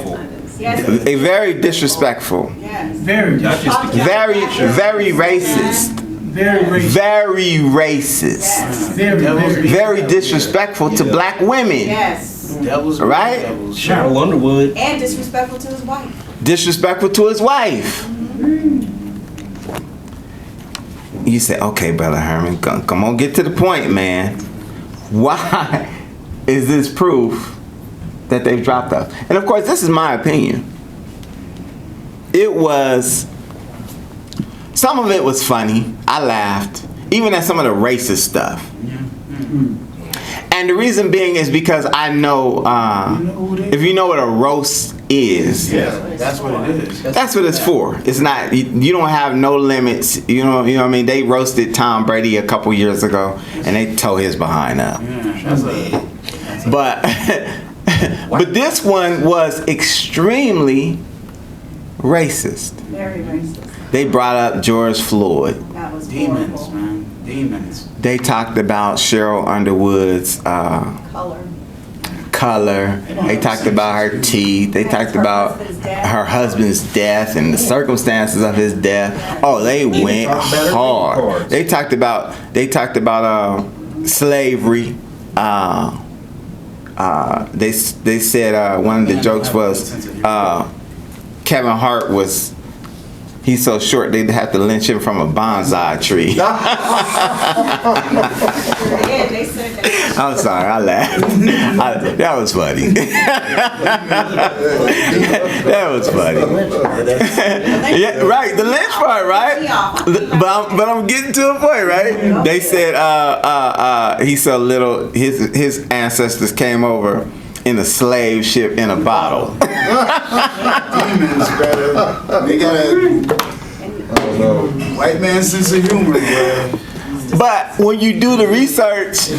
Yes. Very disrespectful. Yes. Very. Y'all just Very racist. Very racist. Very racist. Very disrespectful to black women. Yes. Devils, Right? devils. Cheryl Underwood. And disrespectful to his wife. Disrespectful to his wife. You say, okay, Brother Herman, come on, get to the point, man. Why is this proof that they've dropped us? And of course, this is my opinion. It was, some of it was funny. I laughed, even at some of the racist stuff. And the reason being is because I know, if you know what a roast is, That's what it is. that's what it's for. It's not, you don't have no limits. You know what I mean? They roasted Tom Brady a couple years ago and they tore his behind up. But but this one was extremely racist. Very racist. They brought up George Floyd. That was Demons, horrible. man. Demons. They talked about Cheryl Underwood's Color. They talked about her teeth. They talked about her husband's death and the circumstances of his death. Oh, they went hard. They talked about slavery. They said one of the jokes was Kevin Hart was. He's so short they'd have to lynch him from a bonsai tree. Yeah, they said that. I'm sorry, I laughed. That was funny. That was funny. Yeah, right, the lynch part, right? But I'm getting to a point, right? They said he's so little. His ancestors came over in a slave ship in a bottle. Demons, brother. They got a white man sense of humor, bro. But when you do the research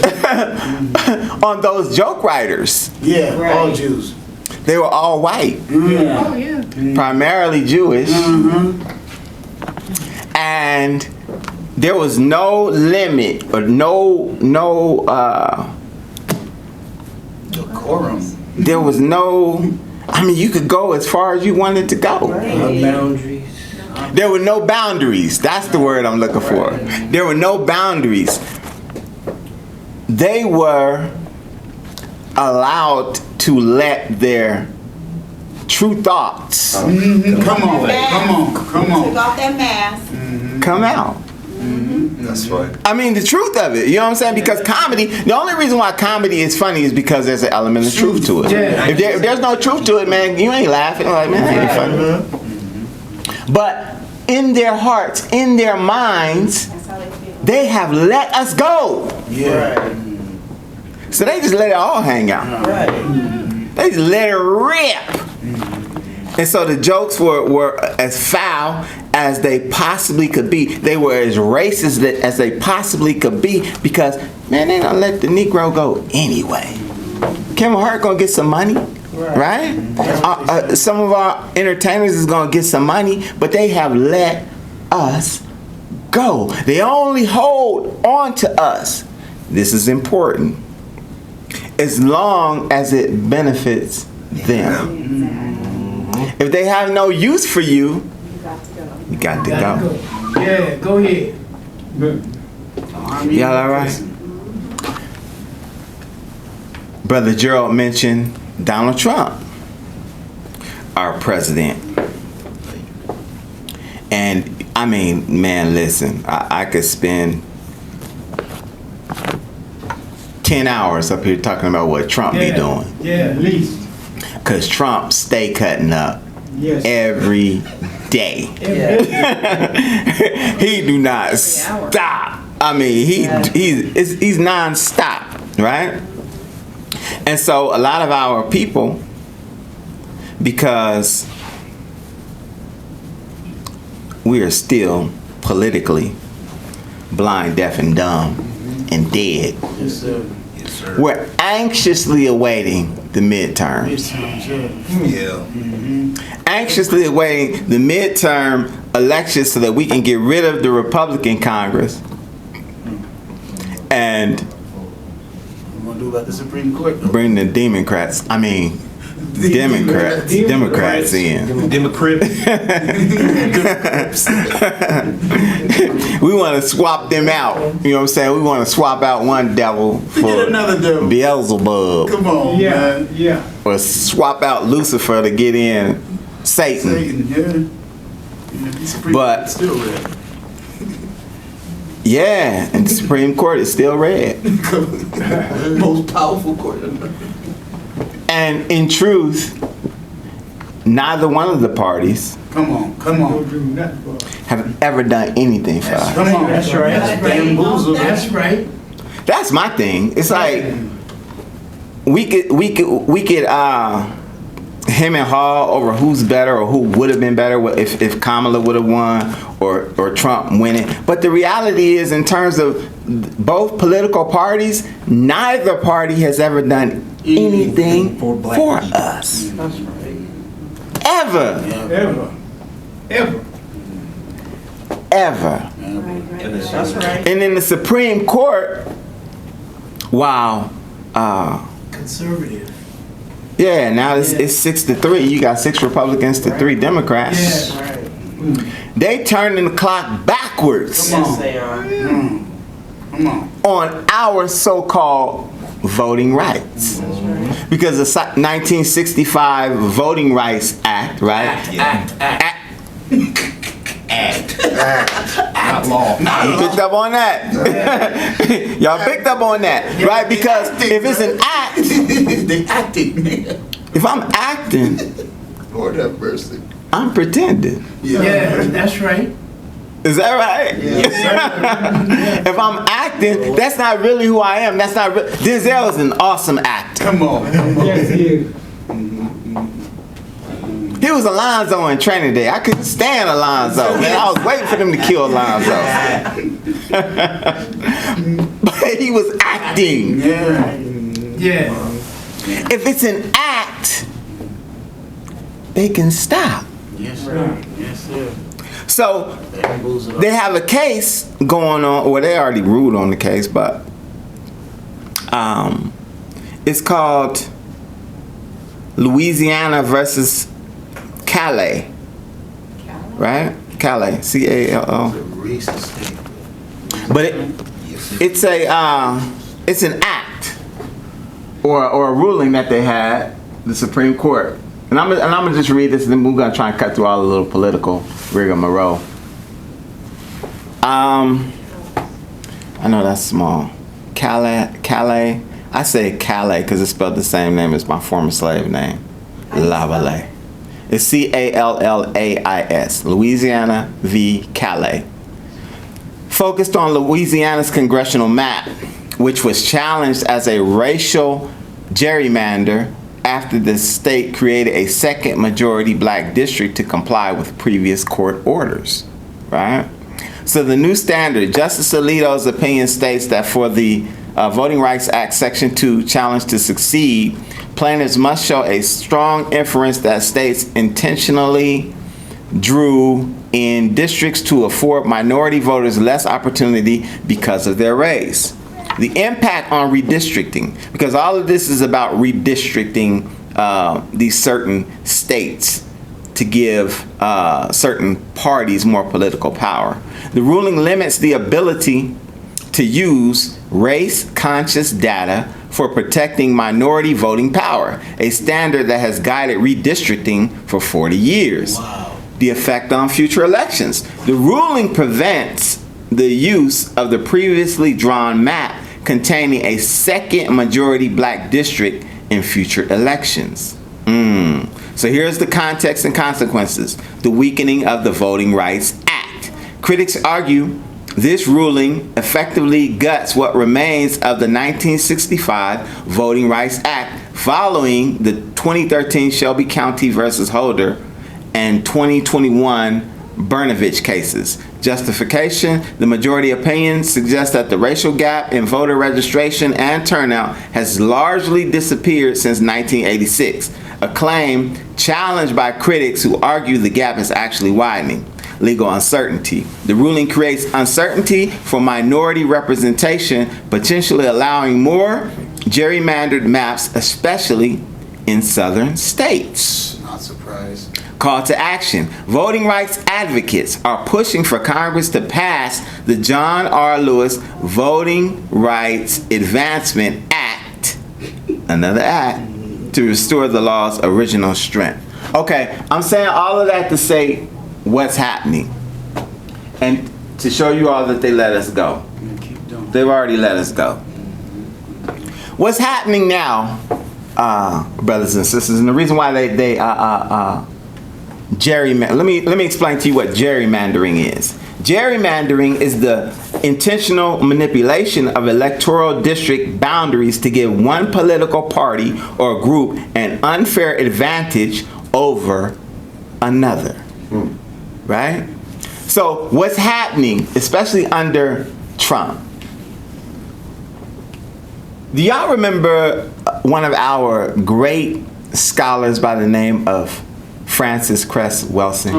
on those joke writers, Yeah, all Jews. they were all white, primarily Jewish, and there was no limit or no Decorum. there was no, I mean, you could go as far as you wanted to go. Boundaries. There were no boundaries. That's the word I'm looking for. There were no boundaries. They were allowed to let their true thoughts Come on. Took off that mask. come out. That's right. I mean, the truth of it. You know what I'm saying? Because comedy, the only reason why comedy is funny is because there's an element of truth to it. If there's no truth to it, man, you ain't laughing. Like, man, that ain't funny. But in their hearts, in their minds, That's how they feel. they have let us go. Yeah. So they just let it all hang out. They just let it rip. And so the jokes were as foul as they possibly could be. They were as racist as they possibly could be because, man, they don't let the Negro go anyway. Kevin Hart gonna get some money, right? Some of our entertainers is gonna get some money, but they have let us go. They only hold on to us. This is important. As long as it benefits them. If they have no use for you, you got to go. Yeah, go ahead. Y'all all right? Brother Gerald mentioned Donald Trump, our president. And I mean, man, listen, I could spend 10 hours up here talking about what Trump be doing. Yeah, at least. Because Trump stay cutting up every day. He do not stop. I mean, he's non-stop, right? And so a lot of our people, because we are still politically blind, deaf, and dumb, and dead. Yes, sir. We're anxiously awaiting the midterms. Anxiously awaiting the midterm elections so that we can get rid of the Republican Congress. And What do about the Supreme Court, though? bring the Democrats. I mean, Democrats in. Democrat. We want to swap them out. You know what I'm saying? We want to swap out one devil To get another devil. Beelzebub. Come on, man. Yeah. Or swap out Lucifer to get in Satan. Satan, yeah. The Supreme But- Court is still red. Yeah, and the Supreme Court is still red. Most powerful court. And in truth, neither one of the parties Come on, come on. have ever done anything for us. Come on. That's right. That's bamboozled. That's right. That's my thing. It's like we could him and Hall over who's better or who would have been better if Kamala would have won or Trump winning. But the reality is, in terms of both political parties, neither party has ever done anything For for, black people. us. Ever. Ever. Ever. That's right. And in the Supreme Court, wow. Conservative. Yeah, now it's 6-3. You got 6 Republicans to 3 Democrats. Yeah. Right. They turning the clock backwards Come on. They are. Come on. on our so-called voting rights. Because the 1965 Voting Rights Act, right? Not law. You picked up on that. Y'all picked up on that, right? Because if it's an act, They acting, man. if I'm acting, Lord have mercy. I'm pretending. Yeah, that's right. Is that right? If I'm acting, that's not really who I am. That's not. Denzel is an awesome actor. Come on. Come on. Yes, he is. He was Alonzo in Training Day. I couldn't stand Alonzo, man. I was waiting for them to kill Alonzo. But he was acting. Yeah. Yeah. If it's an act, they can stop. Yes, sir. Yes, sir. So Bamboozled. they have a case going on, well, they already ruled on the case, but it's called Louisiana versus Calais, right? Calais, Callo. Racist. But it's an act or a ruling that they had, the Supreme Court. And I'm gonna just read this, and then we're gonna try and cut through all the little political rigmarole. I know that's small. Calais. I say Calais because it's spelled the same name as my former slave name, Lavalais. It's Callais. Louisiana v. Calais. Focused on Louisiana's congressional map, which was challenged as a racial gerrymander after the state created a second majority black district to comply with previous court orders, right? So the new standard, Justice Alito's opinion states that for the Voting Rights Act Section 2 challenge to succeed, plaintiffs must show a strong inference that states intentionally drew in districts to afford minority voters less opportunity because of their race. The impact on redistricting, because all of this is about redistricting these certain states to give certain parties more political power. The ruling limits the ability to use race-conscious data for protecting minority voting power, a standard that has guided redistricting for 40 years. Wow. The effect on future elections. The ruling prevents the use of the previously drawn map containing a second majority black district in future elections. So here's the context and consequences. The weakening of the Voting Rights Act. Critics argue this ruling effectively guts what remains of the 1965 Voting Rights Act following the 2013 Shelby County versus Holder and 2021 Brnovich cases. Justification: the majority opinion suggests that the racial gap in voter registration and turnout has largely disappeared since 1986, a claim challenged by critics who argue the gap is actually widening. Legal uncertainty. The ruling creates uncertainty for minority representation, potentially allowing more gerrymandered maps, especially in southern states. Not surprised. Call to action. Voting rights advocates are pushing for Congress to pass the John R. Lewis Voting Rights Advancement Act, another act, to restore the law's original strength. Okay, I'm saying all of that to say what's happening and to show you all that they let us go. Keep doing. They've already let us go. What's happening now, brothers and sisters, and the reason why they let me explain to you what gerrymandering is. Gerrymandering is the intentional manipulation of electoral district boundaries to give one political party or group an unfair advantage over another. Right? So what's happening, especially under Trump? Do y'all remember one of our great scholars by the name of Francis Cress Welsing?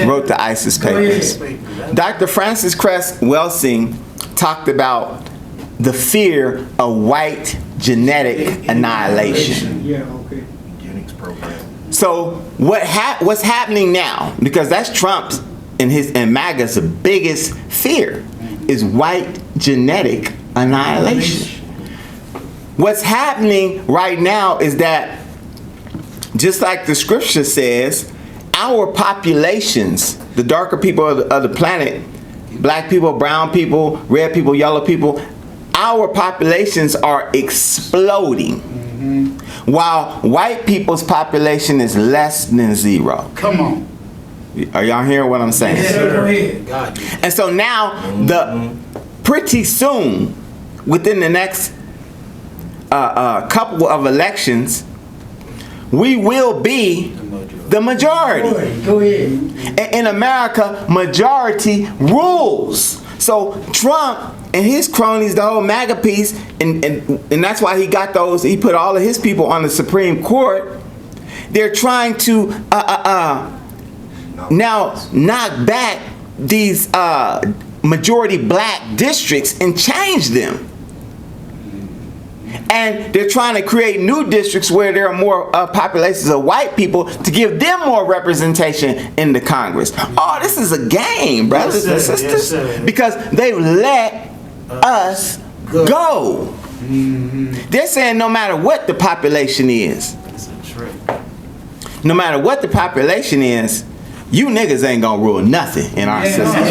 Wrote the ISIS papers. Dr. Francis Cress Welsing talked about the fear of white genetic annihilation. Eugenics program. So what's happening now, because that's Trump's and MAGA's biggest fear, is white genetic annihilation. What's happening right now is that, just like the scripture says, our populations, the darker people of the planet, black people, brown people, red people, yellow people, our populations are exploding. While white people's population is less than zero. Come on. Are y'all hearing what I'm saying? Yes, sir. God. And so now, pretty soon, within the next couple of elections, we will be the majority. Go ahead. In America, majority rules. So Trump and his cronies, the whole MAGA piece, and that's why he put all of his people on the Supreme Court. They're trying to now knock back these majority black districts and change them. And they're trying to create new districts where there are more populations of white people to give them more representation in the Congress. Oh, this is a game, brothers and sisters. Because they've let us go. They're saying no matter what the population is, no matter what the population is, you niggas ain't gonna rule nothing in our system.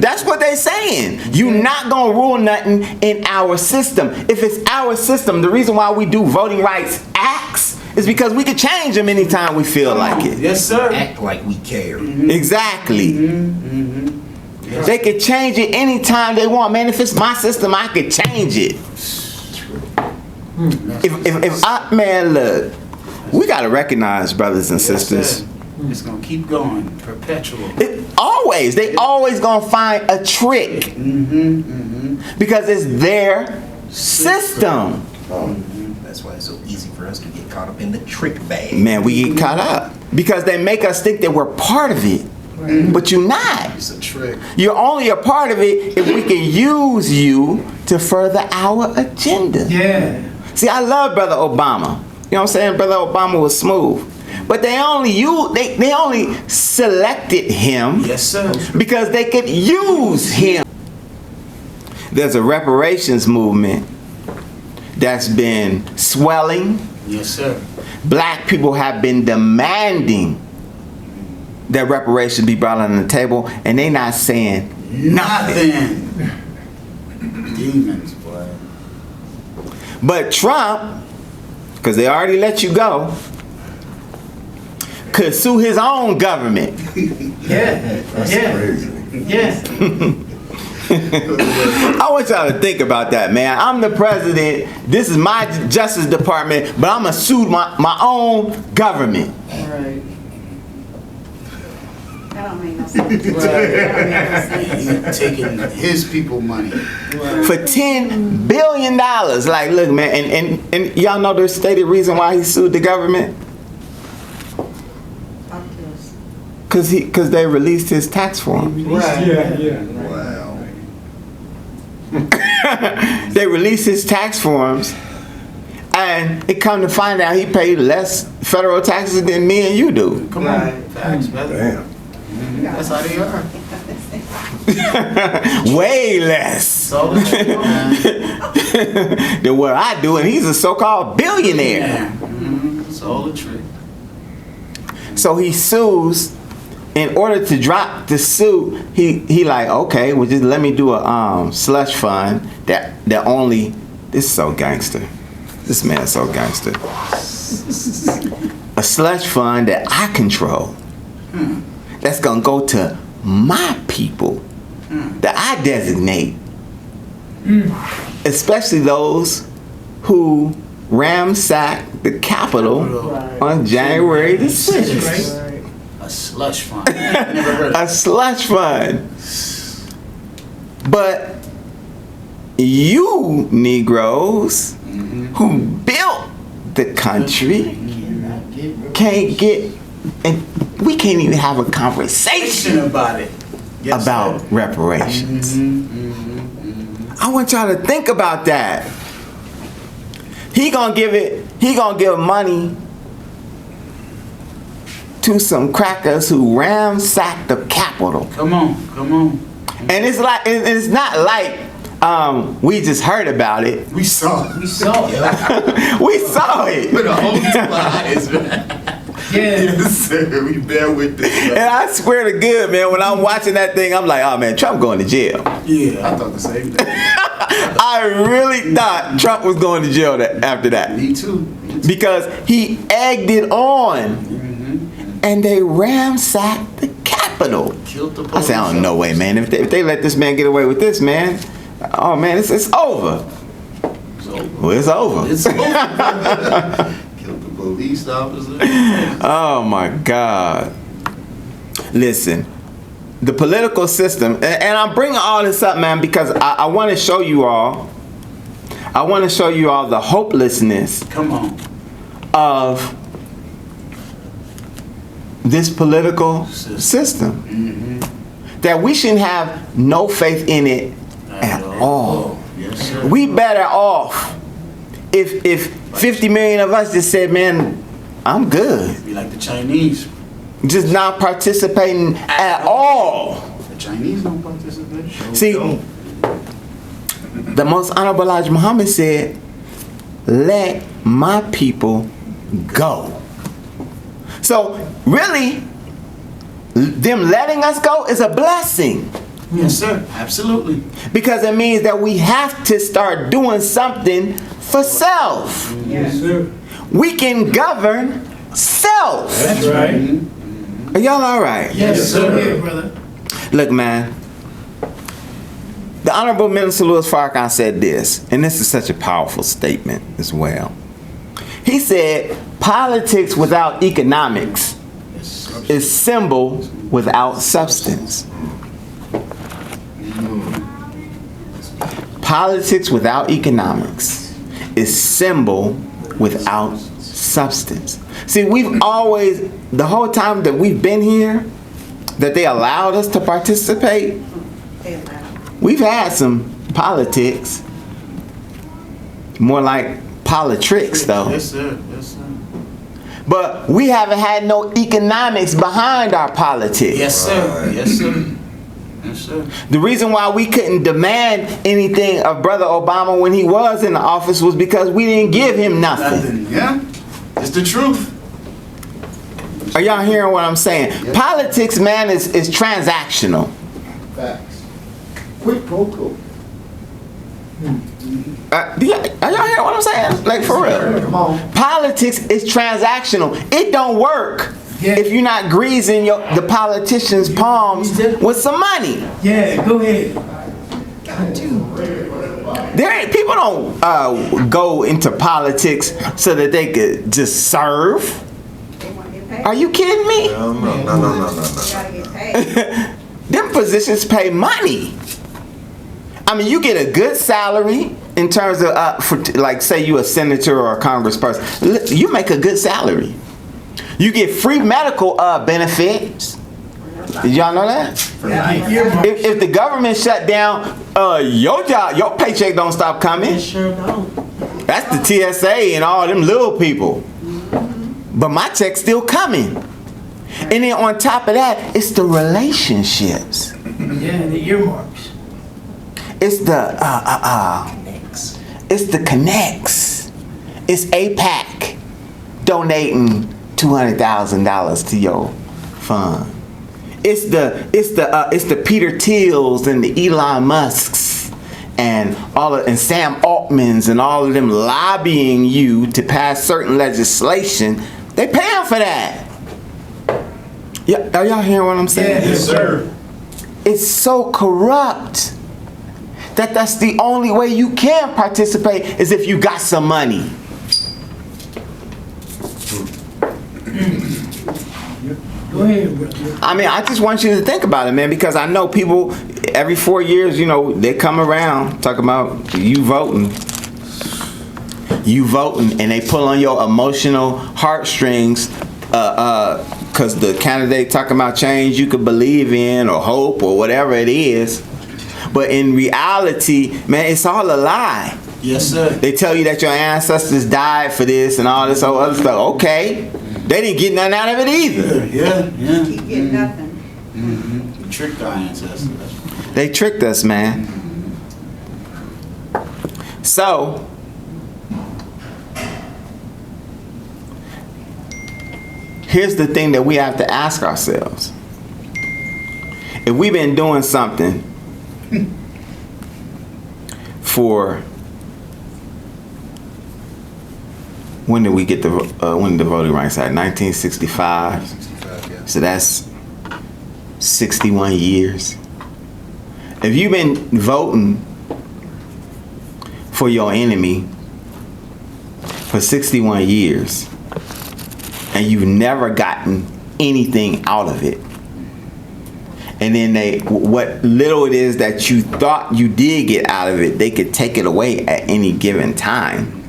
That's what they saying. You not gonna rule nothing in our system. If it's our system, the reason why we do voting rights acts is because we can change them anytime we feel like it. Yes, sir. Act like we care. Exactly. They could change it anytime they want. Man, if it's my system, I could change it. Man, look, we gotta recognize, brothers and sisters. It's gonna keep going, perpetual. They always gonna find a trick because it's their system. That's why it's so easy for us to get caught up in the trick bag. Man, we get caught up because they make us think that we're part of it, but you're not. It's a trick. You're only a part of it if we can use you to further our agenda. Yeah. See, I love Brother Obama. You know what I'm saying? Brother Obama was smooth. But they only selected him, Yes, sir. because they could use him. There's a reparations movement that's been swelling. Yes, sir. Black people have been demanding that reparations be brought on the table, and they not saying nothing. Demons, boy. But Trump, because they already let you go, could sue his own government. That's crazy. I want y'all to think about that, man. I'm the president. This is my Justice Department, but I'm going to sue my own government. Right. That don't make no sense. He's taking his people money. For $10 billion. Like, look, man, and y'all know the stated reason why he sued the government? Because they released his tax forms. Wow. They released his tax forms And it come to find out he paid less federal taxes than me and you do. Come on. Facts, brother. Damn. That's how they are. Way less So the truth, man. than what I do, and he's a so-called billionaire. Yeah. It's all a trick. So he sues. In order to drop the suit, he like, okay, well just let me do a slush fund that only, this is so gangster. This man's so gangster. A slush fund that I control. That's gonna go to my people that I designate. Especially those who ransacked the Capitol on January the 6th. A slush fund. Never heard of A slush fund. But you Negroes who built the country can't get, and we can't even have a conversation about it. Yes, about sir. reparations. I want y'all to think about that. He gonna give money to some crackers who ransacked the Capitol. Come on. And it's like, it's not like we just heard about it. We saw it. We saw it. We saw it. With a whole two eyes, man. Yeah. Yes, sir. We bear with this. And I swear to good, man, when I'm watching that thing, I'm like, oh man, Trump going to jail. Yeah, I thought the same thing. I really thought Trump was going to jail after that. Me too. Because he egged it on. And they ransacked the Capitol. Killed the I said, oh, no way, man. If they let this man get away with this, man, oh man, it's over. It's over. Well, it's over. It's over. Killed the police officer. Oh my God. Listen, the political system, and I'm bringing all this up, man, because I want to show you all, the hopelessness Come on. of this political system. That we shouldn't have no faith in it at all. Yes, sir. We better off if 50 million of us just said, man, I'm good. Be like the Chinese. Just not participating at all. The Chinese don't participate. Sure See, don't. the most honorable Elijah Muhammad said, let my people go. So really, them letting us go is a blessing. Yes, sir. Absolutely. Because it means that we have to start doing something for self. Yes, sir. We can govern self. That's right. Are y'all all right? Yes, sir. Yeah, brother. Look, man. The Honorable Minister Louis Farrakhan said this, and this is such a powerful statement as well. He said, politics without economics is symbol without substance. Politics without economics is symbol without substance. See, we've always, the whole time that we've been here, that they allowed us to participate, we've had some politics, more like politricks though. Yes, sir. Yes, sir. But we haven't had no economics behind our politics. Yes, sir. Yes, sir. Yes, sir. The reason why we couldn't demand anything of Brother Obama when he was in the office was because we didn't give him nothing. Yeah. It's the truth. Are y'all hearing what I'm saying? Yep. Politics, man, is transactional. Facts. Quick cocoa. Are y'all hearing what I'm saying? Like, for real. Come on. Politics is transactional. It don't work if you're not greasing the politicians' palms with some money. Yeah, go ahead. People don't go into politics so that they could just serve. Are you kidding me? No. Them positions pay money. I mean, you get a good salary in terms of, for, like, say you a senator or a congressperson. You make a good salary. You get free medical benefits. Did y'all know that? If the government shut down, your job, your paycheck don't stop coming. Sure don't. That's the TSA and all them little people. But my check's still coming. And then on top of that, it's the relationships. Yeah, the earmarks. It's the it's the connects. It's APAC donating $200,000 to your fund. It's the Peter Thiels and the Elon Musks and Sam Altmans and all of them lobbying you to pass certain legislation. They paying for that. Yeah, are y'all hearing what I'm saying? Yes, sir. It's so corrupt that that's the only way you can participate is if you got some money. Go ahead, brother. I mean, I just want you to think about it, man, because I know people every 4 years, you know, they come around talking about you voting, and they pull on your emotional heartstrings, because the candidate talking about change you could believe in or hope or whatever it is. But in reality, man, it's all a lie. Yes, sir. They tell you that your ancestors died for this and all this other stuff. Okay. They didn't get nothing out of it either. Yeah. Keep getting nothing. You tricked our ancestors. They tricked us, man. So, here's the thing that we have to ask ourselves. If we've been doing something for, when did we get when did the voting rights act? 1965. 65, yeah. So that's 61 years. If you've been voting for your enemy for 61 years and you've never gotten anything out of it, and then what little it is that you thought you did get out of it, they could take it away at any given time.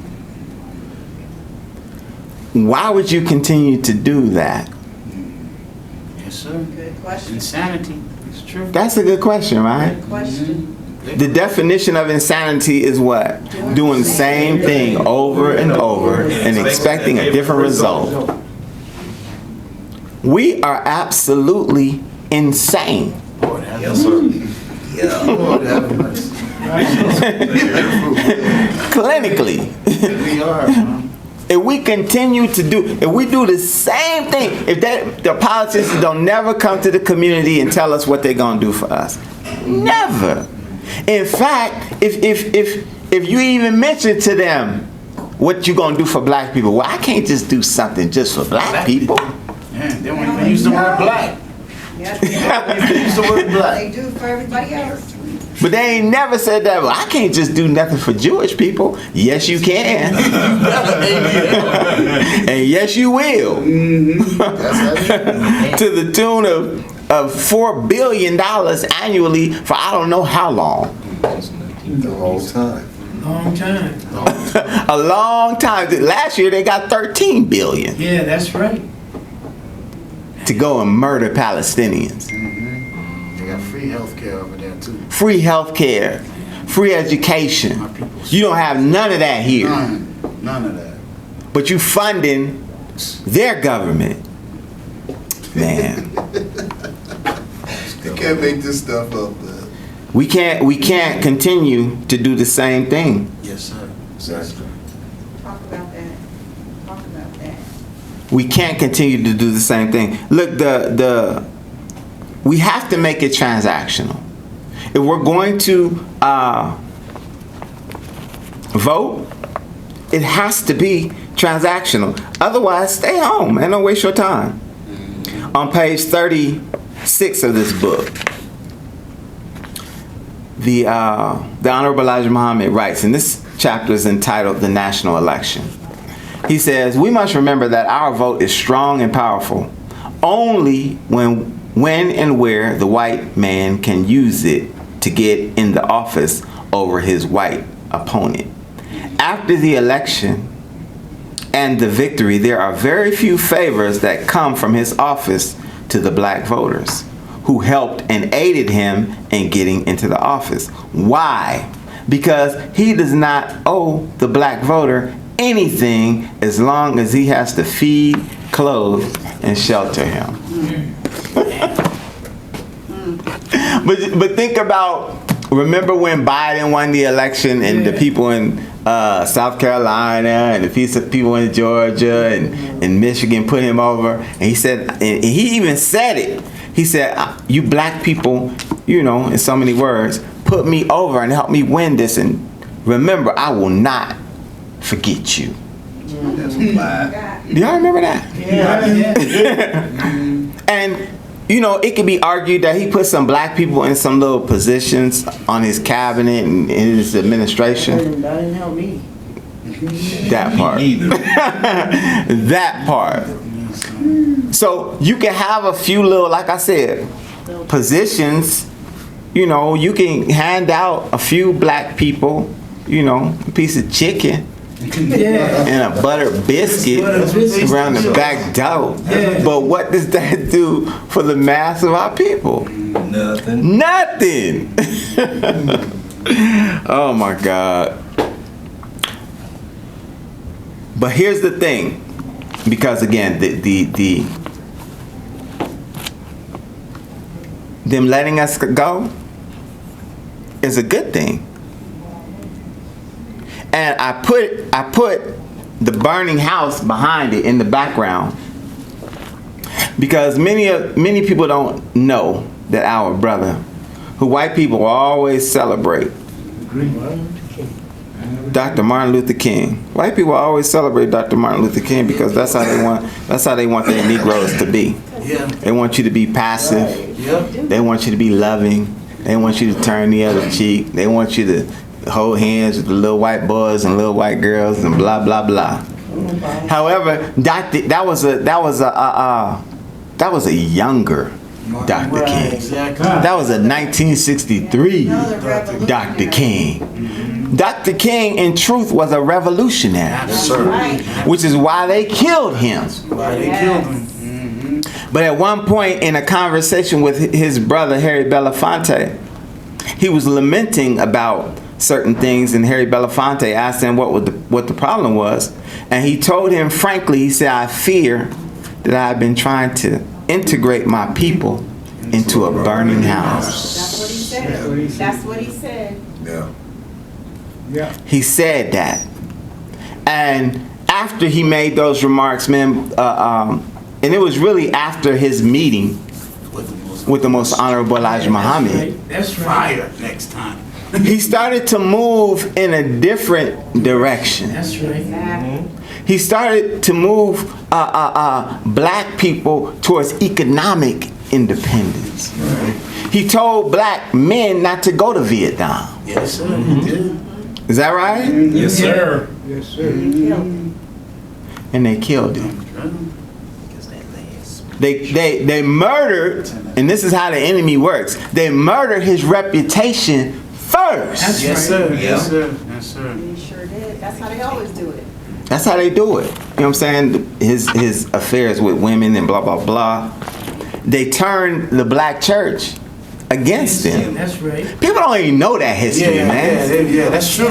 Why would you continue to do that? Yes, sir. Good question. Insanity. It's true. That's a good question, right? Good question. The definition of insanity is what? Doing the same thing over and over and expecting a different result. We are absolutely insane. Yes, sir. Clinically. We are, man. If we continue to if we do the same thing, if the politicians don't never come to the community and tell us what they're gonna do for us, never. In fact, if you even mention to them what you gonna do for black people, well, I can't just do something just for black people. Yeah, they won't even use the word black. Yep. They use the word black. They do for everybody else. But they ain't never said that. Well, I can't just do nothing for Jewish people. Yes, you can. And yes, you will. To the tune of $4 billion annually for I don't know how long. The whole time. Long time. A long time. Last year they got $13 billion Yeah, that's right. to go and murder Palestinians. They got free health care over there, too. Free health care, free education. You don't have none of that here. None of that. But you funding their government. Man. You can't make this stuff up, man. We can't continue to do the same thing. Yes, sir. Exactly. Talk about that. Talk about that. We can't continue to do the same thing. Look, we have to make it transactional. If we're going to vote, it has to be transactional. Otherwise, stay home and don't waste your time. On page 36 of this book, the Honorable Elijah Muhammad writes, and this chapter is entitled The National Election. He says, we must remember that our vote is strong and powerful only when and where the white man can use it to get in the office over his white opponent. After the election and the victory, there are very few favors that come from his office to the black voters who helped and aided him in getting into the office. Why? because he does not owe the black voter anything as long as he has to feed, clothe, and shelter him. But think about, remember when Biden won the election and the people in South Carolina and the people in Georgia and Michigan put him over, and he said, and he even said it. He said, "You black people, you know, in so many words, put me over and help me win this, and remember, I will not forget you." That's a lie. Do y'all remember that? And you know, it could be argued that he put some black people in some little positions on his cabinet and in his administration. That didn't help me. That part. That part. So you can have a few little, like I said, positions. You know, you can hand out a few black people, you know, a piece of chicken. And a buttered biscuit around the back door. But what does that do for the mass of our people? Nothing. Nothing. Oh my God. But here's the thing, because again, them letting us go is a good thing. And I put the burning house behind it in the background because many people don't know that our brother, who white people always celebrate, Dr. Martin Luther King. White people always celebrate Dr. Martin Luther King because that's how they want their Negroes to be. Yeah. They want you to be passive. Yep. They want you to be loving. They want you to turn the other cheek. They want you to hold hands with the little white boys and little white girls and blah blah blah. However, that was a younger Dr. King. Exactly. That was a 1963 Dr. King. Dr. King, in truth, was a revolutionary, Yes, sir. which is why they killed him. Why they killed him? But at one point in a conversation with his brother Harry Belafonte, he was lamenting about certain things, and Harry Belafonte asked him what the problem was, and he told him frankly, he said, "I fear that I've been trying to integrate my people into a burning house." That's what he said. That's what he said. Yeah. He said that, and after he made those remarks, man, and it was really after his meeting with the most honorable Elijah Muhammad, That's Fire next time. he started to move in a different direction. That's right. Exactly. He started to move black people towards economic independence. He told black men not to go to Vietnam. Yes, sir. He did. Is that right? Yes, sir. Yes, sir. And they killed him. They murdered, and this is how the enemy works. They murdered his reputation first. Yes, sir. Yes, sir. Yes, sir. He sure did. That's how they always do it. That's how they do it. You know what I'm saying? His affairs with women and blah blah blah. They turned the black church against him. That's right. People don't even know that history, man. Yeah, that's true.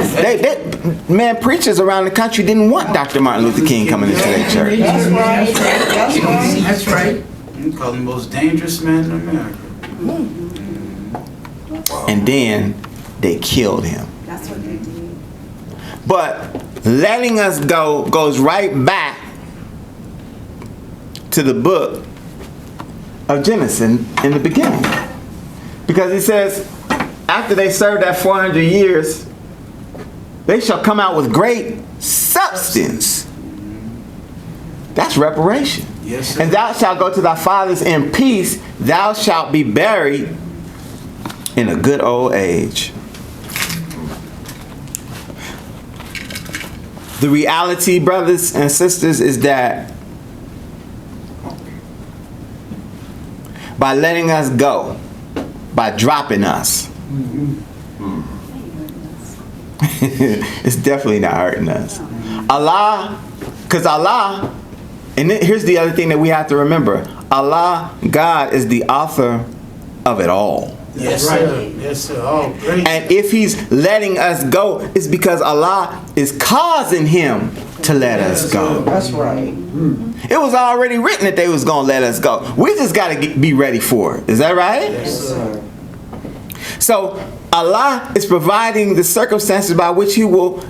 Man, preachers around the country didn't want Dr. Martin Luther King coming into their church. That's right. That's right. You call him the most dangerous man in America. And then they killed him. That's what they did. But letting us go goes right back to the book of Genesis in the beginning. Because it says, after they served that 400 years, they shall come out with great substance. That's reparation. Yes, sir. And thou shalt go to thy fathers in peace. Thou shalt be buried in a good old age. The reality, brothers and sisters, is that by letting us go, by dropping us, it's definitely not hurting us. Allah, because Allah, and here's the other thing that we have to remember. Allah, God, is the author of it all. Yes, sir. Yes, sir. Oh, praise. And if he's letting us go, it's because Allah is causing him to let us go. That's right. It was already written that they was going to let us go. We just got to be ready for it. Is that right? Yes, sir. So Allah is providing the circumstances by which he will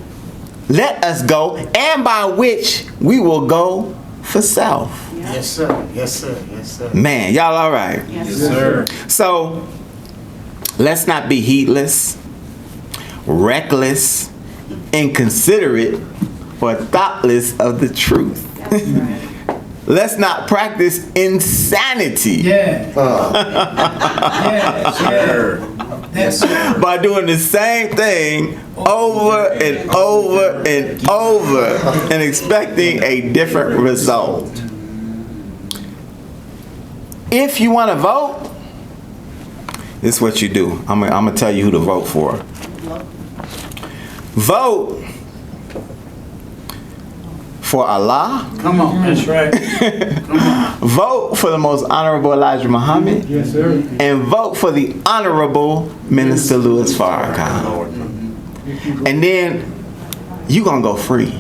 let us go and by which we will go for self. Yes, sir. Yes, sir. Yes, sir. Man, y'all all right? Yes, Sir. So let's not be heedless, reckless, inconsiderate, or thoughtless of the truth. that's right. Let's not practice insanity Yeah. Yes, sir. by doing the same thing over and over and over and expecting a different result. If you want to vote, this is what you do. I'm gonna tell you who to vote for. Vote for Allah. Come on. That's right. Vote for the most honorable Elijah Muhammad. Yes, sir. And vote for the honorable Minister Louis Farrakhan. And then you gonna go free.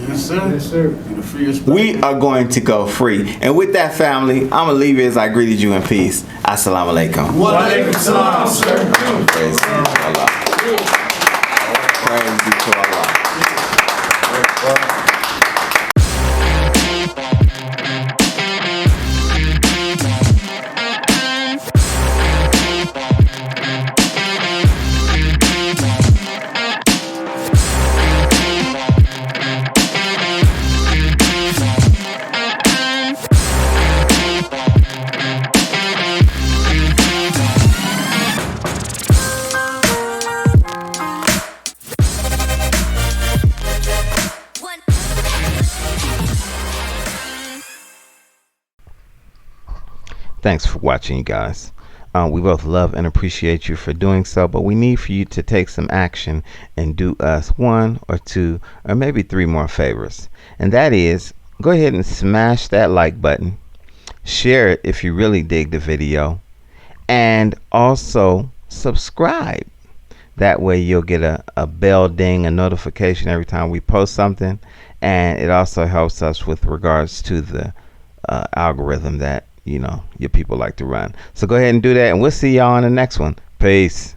Yes, sir. Yes, sir. The freest We are going to go free. And with that, family, I'm gonna leave you as I greeted you in peace. Assalamu alaikum. Walaikum salam, sir. Praise be to Allah. Praise be to Allah. Thanks for watching, you guys. We both love and appreciate you for doing so, but we need for you to take some action and do us 1 or 2 or maybe 3 more favors. And that is, go ahead and smash that like button, share it if you really dig the video, and also subscribe. That way you'll get a bell ding, a notification every time we post something, and it also helps us with regards to the algorithm that your people like to run. So go ahead and do that, and we'll see y'all on the next one. Peace.